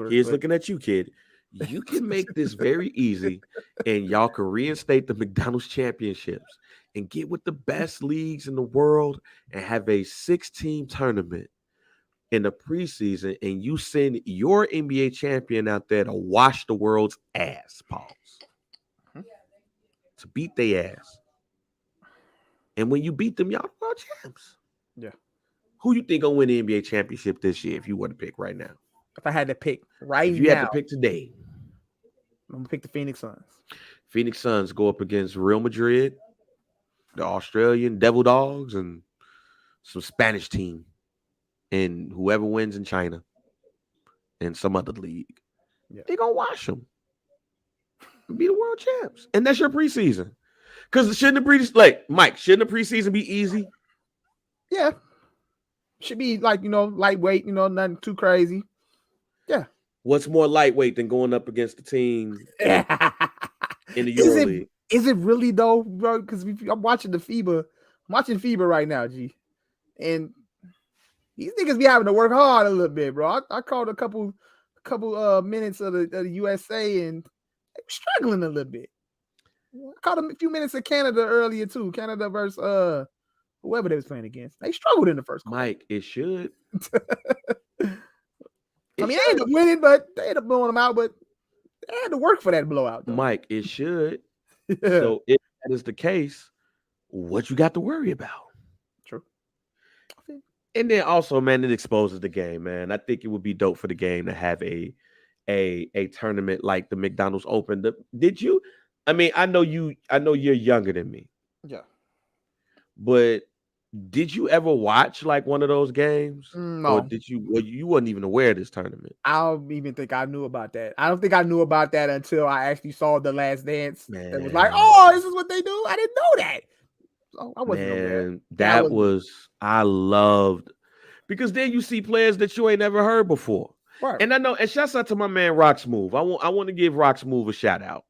He's looking at you, kid. You can make this very easy, and y'all can reinstate the McDonald's championships and get with the best leagues in the world and have a 6-team tournament in the preseason, and you send your NBA champion out there to wash the world's ass, pause. To beat their ass. And when you beat them, y'all world champs. Yeah. Who you think gonna win the NBA championship this year if you were to pick right now? If I had to pick right now. If you had to pick today. I'm going to pick the Phoenix Suns. Phoenix Suns go up against Real Madrid, the Australian Devil Dogs, and some Spanish team. And whoever wins in China and some other league. Yeah. They're going to wash them. Be the world champs. And that's your preseason. Because shouldn't the preseason be easy? Yeah. Should be lightweight, nothing too crazy. Yeah. What's more lightweight than going up against the team in the Euro League? Is it really though, bro? Because I'm watching the FIBA. I'm watching FIBA right now, G. And these niggas be having to work hard a little bit, bro. I called a couple minutes of the USA and they were struggling a little bit. I caught a few minutes of Canada earlier too. Canada versus whoever they was playing against. They struggled in the first quarter. Mike, it should. They ended up winning, but they ended up blowing them out. But they had to work for that blowout, though. Mike, it should. Yeah. So if that is the case, what you got to worry about? True. And then also, man, it exposes the game, man. I think it would be dope for the game to have a a tournament like the McDonald's Open. Did you? I mean, I know you're younger than me. Yeah. But did you ever watch like one of those games? Or No. did you? Well, you wasn't even aware of this tournament. I don't even think I knew about that. I don't think I knew about that until I actually saw The Last Dance. It was like, Man. oh, this is what they do. I didn't know that. So I wasn't aware. Man, that was I loved because then you see players that you ain't never heard before. Right. And I know, and shouts out to my man Rock Smooth. I want to give Rock Smooth a shout out.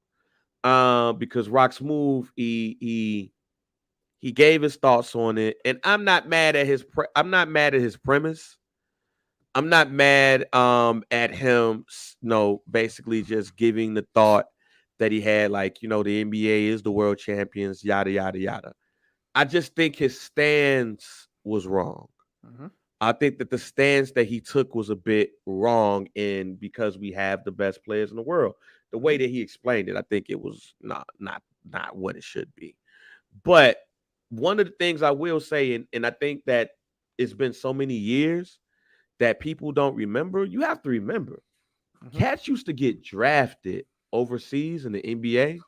Because Rock Smooth, he gave his thoughts on it, and I'm not mad at his premise. I'm not mad at him, basically just giving the thought that he had, like, the NBA is the world champions, yada yada yada. I just think his stance was wrong. Mm-hmm. I think that the stance that he took was a bit wrong, and because we have the best players in the world, the way that he explained it, I think it was not what it should be. But one of the things I will say, and I think that it's been so many years that people don't remember. You have to remember, cats used to get drafted overseas in the NBA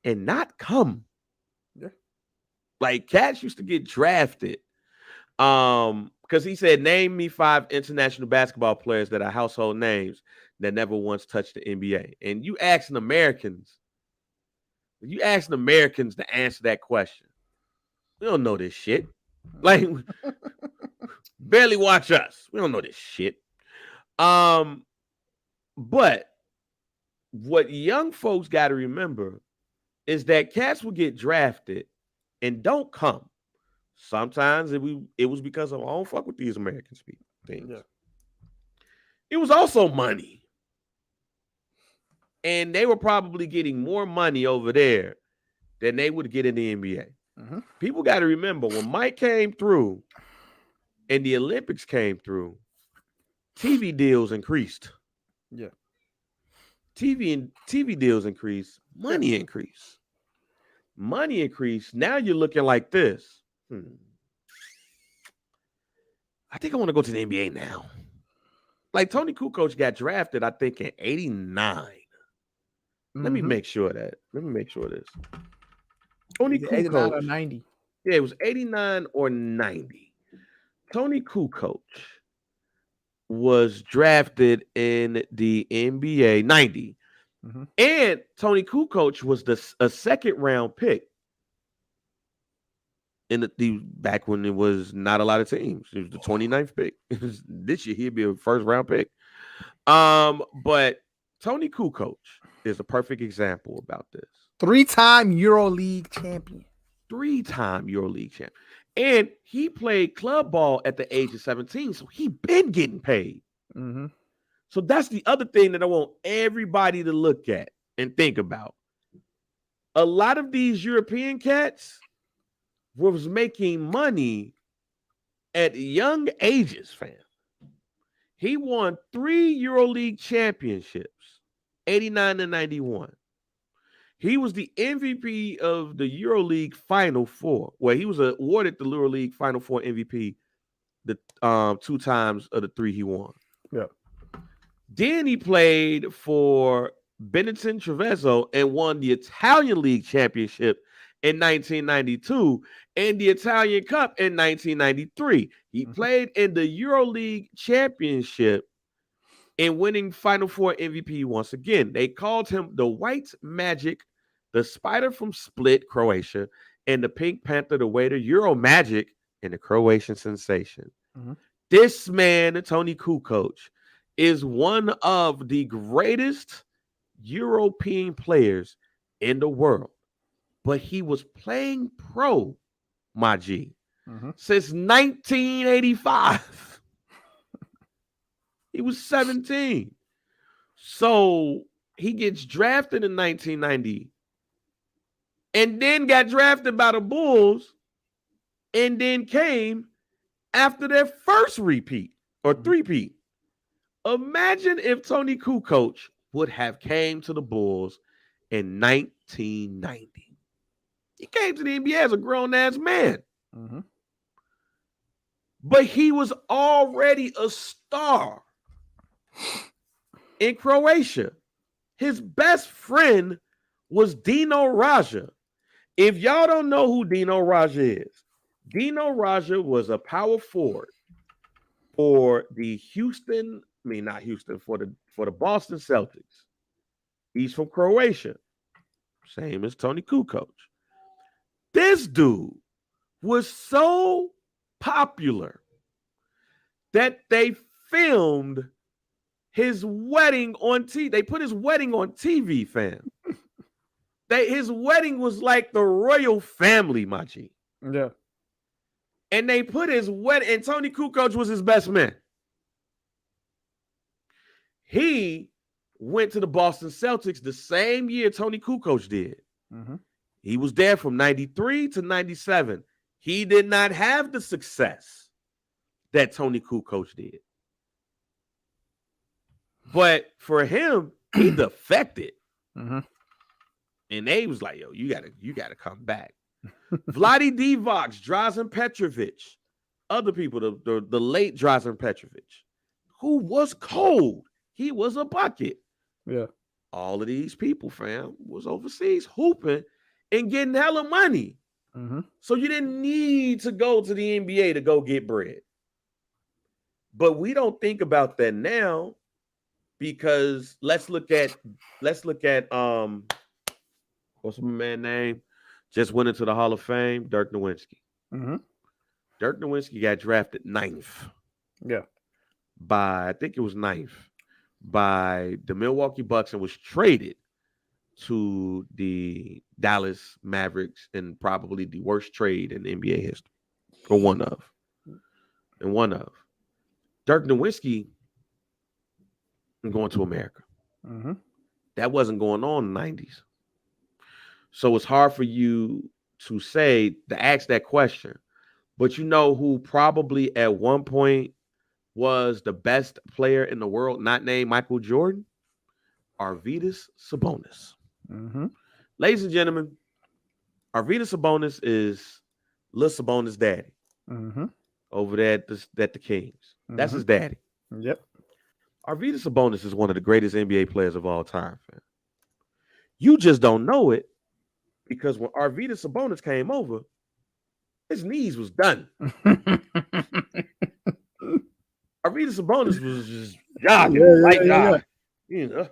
and not come. Yeah. Like cats used to get drafted. Because he said, name me 5 international basketball players that are household names that never once touched the NBA. And you asking Americans to answer that question. We don't know this shit. Like, barely watch us. We don't know this shit. But what young folks got to remember is that cats will get drafted and don't come. Sometimes it was because of I don't fuck with these American things. Yeah. It was also money. And they were probably getting more money over there than they would get in the NBA. Mm-hmm. People got to remember when Mike came through and the Olympics came through, TV deals increased. Yeah. TV deals increased, money increased. Money increased. Now you're looking like this. I think I want to go to the NBA now. Like Tony Kukoc got drafted, I think, in 89. Mm-hmm. Let me make sure of this. Tony Kukoc. 89 or 90. Yeah, it was 89 or 90. Tony Kukoc was drafted in the NBA 90. Mm-hmm. And Tony Kukoc was a second round pick. In the back when it was not a lot of teams. It was the 29th pick. This year he'd be a first round pick. But Tony Kukoc is a perfect example about this. 3-time EuroLeague champion. And he played club ball at the age of 17, so he been getting paid. Mm-hmm. So that's the other thing that I want everybody to look at and think about. A lot of these European cats was making money at young ages, fam. He won 3 EuroLeague championships, 89 and 91. He was the MVP of the EuroLeague Final Four. Well, he was awarded the EuroLeague Final Four MVP the 2 times of the 3 he won. Yeah. Then he played for Benetton Treviso and won the Italian League Championship in 1992 and the Italian Cup in 1993. He played in the EuroLeague Championship and winning Final Four MVP once again. They called him the White Magic, the Spider from Split, Croatia, and the Pink Panther, the Waiter, Euro Magic, and the Croatian sensation. Mm-hmm. This man, Tony Kukoc, is one of the greatest European players in the world. But he was playing pro, my G, since 1985. He was 17. So he gets drafted in 1990 and then got drafted by the Bulls and then came after their first repeat or three-peat. Imagine if Tony Kukoc would have came to the Bulls in 1990. He came to the NBA as a grown-ass man. Mm-hmm. But he was already a star. in Croatia. His best friend was Dino Raja. If y'all don't know who Dino Raja is, Dino Raja was a power forward for the for the Boston Celtics. He's from Croatia, same as Tony Kukoc. This dude was so popular that they filmed his wedding on TV. They put his wedding on TV, fam. His wedding was like the royal family, my G. Yeah. And they put his wedding, and Tony Kukoc was his best man. He went to the Boston Celtics the same year Tony Kukoc did. Mm-hmm. He was there from 93 to 97. He did not have the success that Tony Kukoc did. But for him, he defected. Mm-hmm. And they was like, yo, you gotta come back. Vlade Divac, Drazen Petrovic, other people, the late Drazen Petrovic, who was cold. He was a bucket. Yeah. All of these people, fam, was overseas hooping and getting hella money. Mm-hmm. So you didn't need to go to the NBA to go get bread. But we don't think about that now because let's look at what's my man name? Just went into the Hall of Fame, Dirk Nowitzki. Mm-hmm. Dirk Nowitzki got drafted 9th. Yeah. I think it was 9th by the Milwaukee Bucks and was traded to the Dallas Mavericks in probably the worst trade in NBA history. Or one of. Dirk Nowitzki going to America. Mm-hmm. That wasn't going on in the 90s. So it's hard for you to ask that question. But you know who probably at one point was the best player in the world, not named Michael Jordan? Arvydas Sabonis. Mm-hmm. Ladies and gentlemen, Arvydas Sabonis is Lil Sabonis' daddy. Mm-hmm. Over there at the Kings. That's his daddy. Yep. Arvydas Sabonis is one of the greatest NBA players of all time, fam. You just don't know it because when Arvydas Sabonis came over, his knees was done. Arvydas Sabonis was just jogging, jog. You know.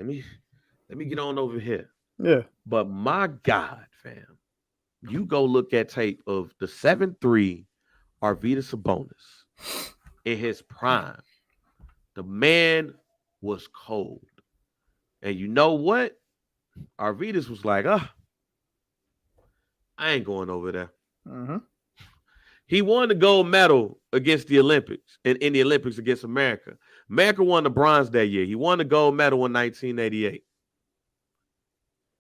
Let me get on over here. Yeah. But my God, fam, you go look at tape of the 7'3" Arvydas Sabonis in his prime. The man was cold. And you know what? Arvydas was like, I ain't going over there. Mm-hmm. He won the gold medal against the Olympics, in the Olympics against America. America won the bronze that year. He won the gold medal in 1988.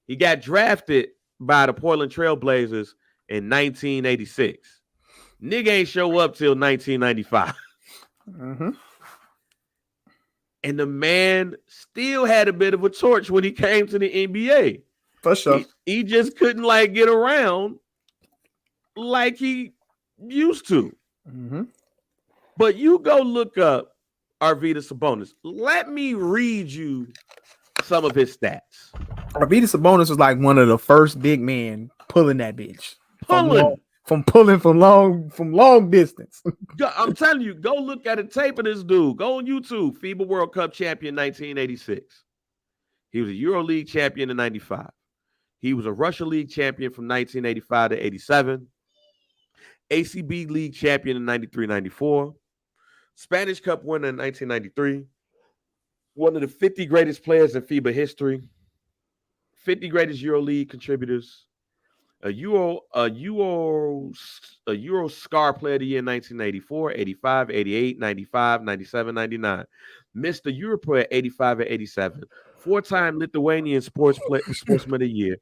He got drafted by the Portland Trail Blazers in 1986. Nigga ain't show up till 1995. Mm-hmm. And the man still had a bit of a torch when he came to the NBA. For sure. He just couldn't get around like he used to. Mm-hmm. But you go look up Arvydas Sabonis. Let me read you some of his stats. Arvydas Sabonis was like one of the first big men pulling that bitch. Pulling from long distance. I'm telling you, go look at a tape of this dude. Go on YouTube. FIBA World Cup champion 1986. He was a EuroLeague champion in 95. He was a Russia League champion from 1985 to 87. ACB League champion in 93-94. Spanish Cup winner in 1993. One of the 50 greatest players in FIBA history. 50 greatest EuroLeague contributors. A Euro Scar Player of the Year in 1984, 85, 88, 95, 97, 99. Mr. Europe at 85 and 87. Four-time Lithuanian Sportsman of the Year,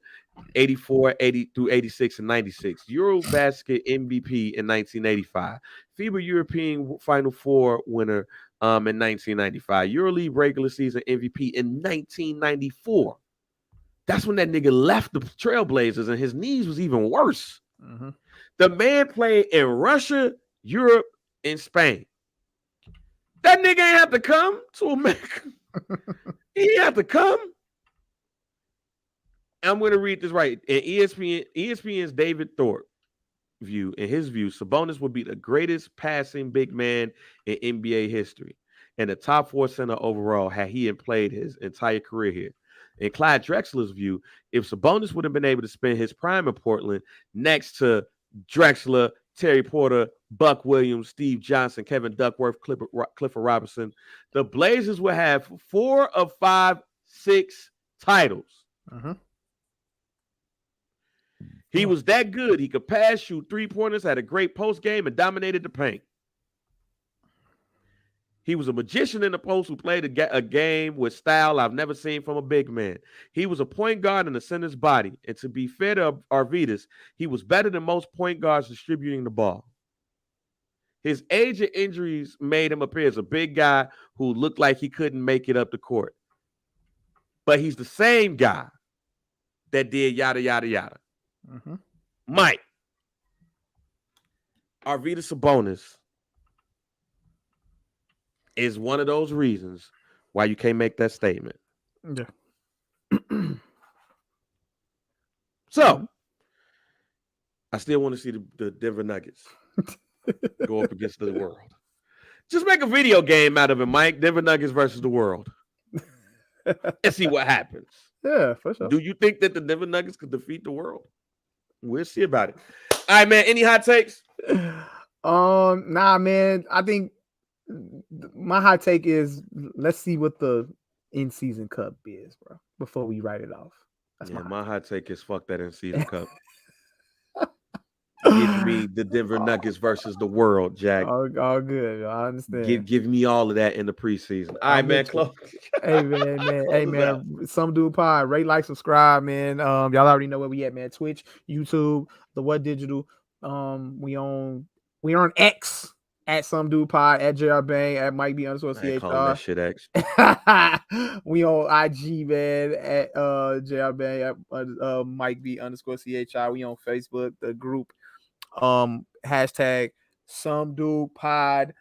84, 80 through 86 and 96. Eurobasket MVP in 1985. FIBA European Final Four winner in 1995. EuroLeague regular season MVP in 1994. That's when that nigga left the Trailblazers and his knees was even worse. Mm-hmm. The man played in Russia, Europe, and Spain. That nigga ain't have to come to America. He ain't have to come. I'm going to read this right. In ESPN's David Thorpe view, in his view, Sabonis would be the greatest passing big man in NBA history and the top 4 center overall had he played his entire career here. In Clyde Drexler's view, if Sabonis would have been able to spend his prime in Portland next to Drexler, Terry Porter, Buck Williams, Steve Johnson, Kevin Duckworth, Clifford Robinson, the Blazers would have 4 of 5, 6 titles. Uh-huh. He was that good. He could pass, shoot 3-pointers, had a great post game, and dominated the paint. He was a magician in the post who played a game with style I've never seen from a big man. He was a point guard in the center's body. And to be fair to Arvydas, he was better than most point guards distributing the ball. His age and injuries made him appear as a big guy who looked like he couldn't make it up the court. But he's the same guy that did yada, yada, yada. Mm-hmm. Mike, Arvydas Sabonis is one of those reasons why you can't make that statement. Yeah. So, I still want to see the Denver Nuggets go up against the world. Just make a video game out of it, Mike. Denver Nuggets versus the world. And see what happens. Yeah, for sure. Do you think that the Denver Nuggets could defeat the world? We'll see about it. All right, man. Any hot takes? Nah, man. I think my hot take is let's see what the in-season cup is, bro, before we write it off. That's my hot take is fuck that in-season cup. Give me the Denver Nuggets versus the world, Jack. All good. I understand. Give me all of that in the preseason. All right, man. Close. Hey, man. Some Dude Pod. Rate, like, subscribe, man. Y'all already know where we at, man. Twitch, YouTube, the What Digital. We on X at Some Dude Pod, at JR Bang, at Mike B _ CHR. Calling that shit X. We on IG, man, at JR Bang, at Mike B _ CHR. We on Facebook, the group. Hashtag Some Dude Pod.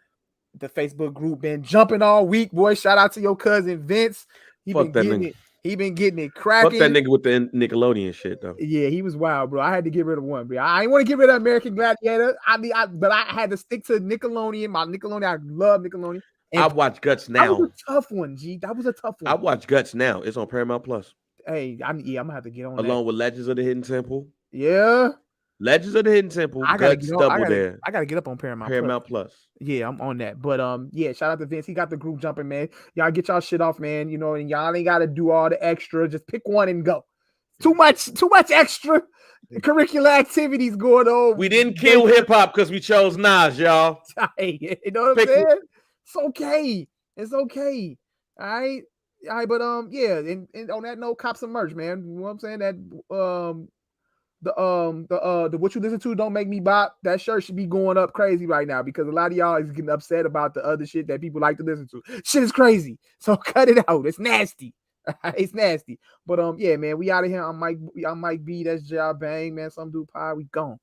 The Facebook group been jumping all week, boy. Shout out to your cousin Vince. He been getting it cracking. Fuck that nigga with the Nickelodeon shit though. Yeah, he was wild, bro. I had to get rid of one, bro. I didn't want to get rid of American Gladiator. But I had to stick to Nickelodeon. My Nickelodeon, I love Nickelodeon. And I watch Guts now. That was a tough one, G. That was a tough one. I watch Guts now. It's on Paramount Plus. Hey, I'm gonna have to get on along with Legends of the Hidden Temple. Yeah. Legends of the Hidden Temple. Guts double there. I gotta get up on Paramount Plus. Yeah, I'm on that. But yeah, shout out to Vince. He got the group jumping, man. Y'all get y'all shit off, man. You know, and y'all ain't gotta do all the extra. Just pick one and go. Too much extra curricular activities going on. We didn't kill hip hop because we chose Nas, y'all. You know what I'm saying? It's okay. All right. But yeah, and on that note, cop some merch, man. You know what I'm saying? That the what you listen to don't make me bop. That shirt should be going up crazy right now because a lot of y'all is getting upset about the other shit that people like to listen to. Shit is crazy. So cut it out. It's nasty. It's nasty. But yeah, man, we out of here. I'm Mike B. That's JR Bang, man. Some Dude Pod. We gone.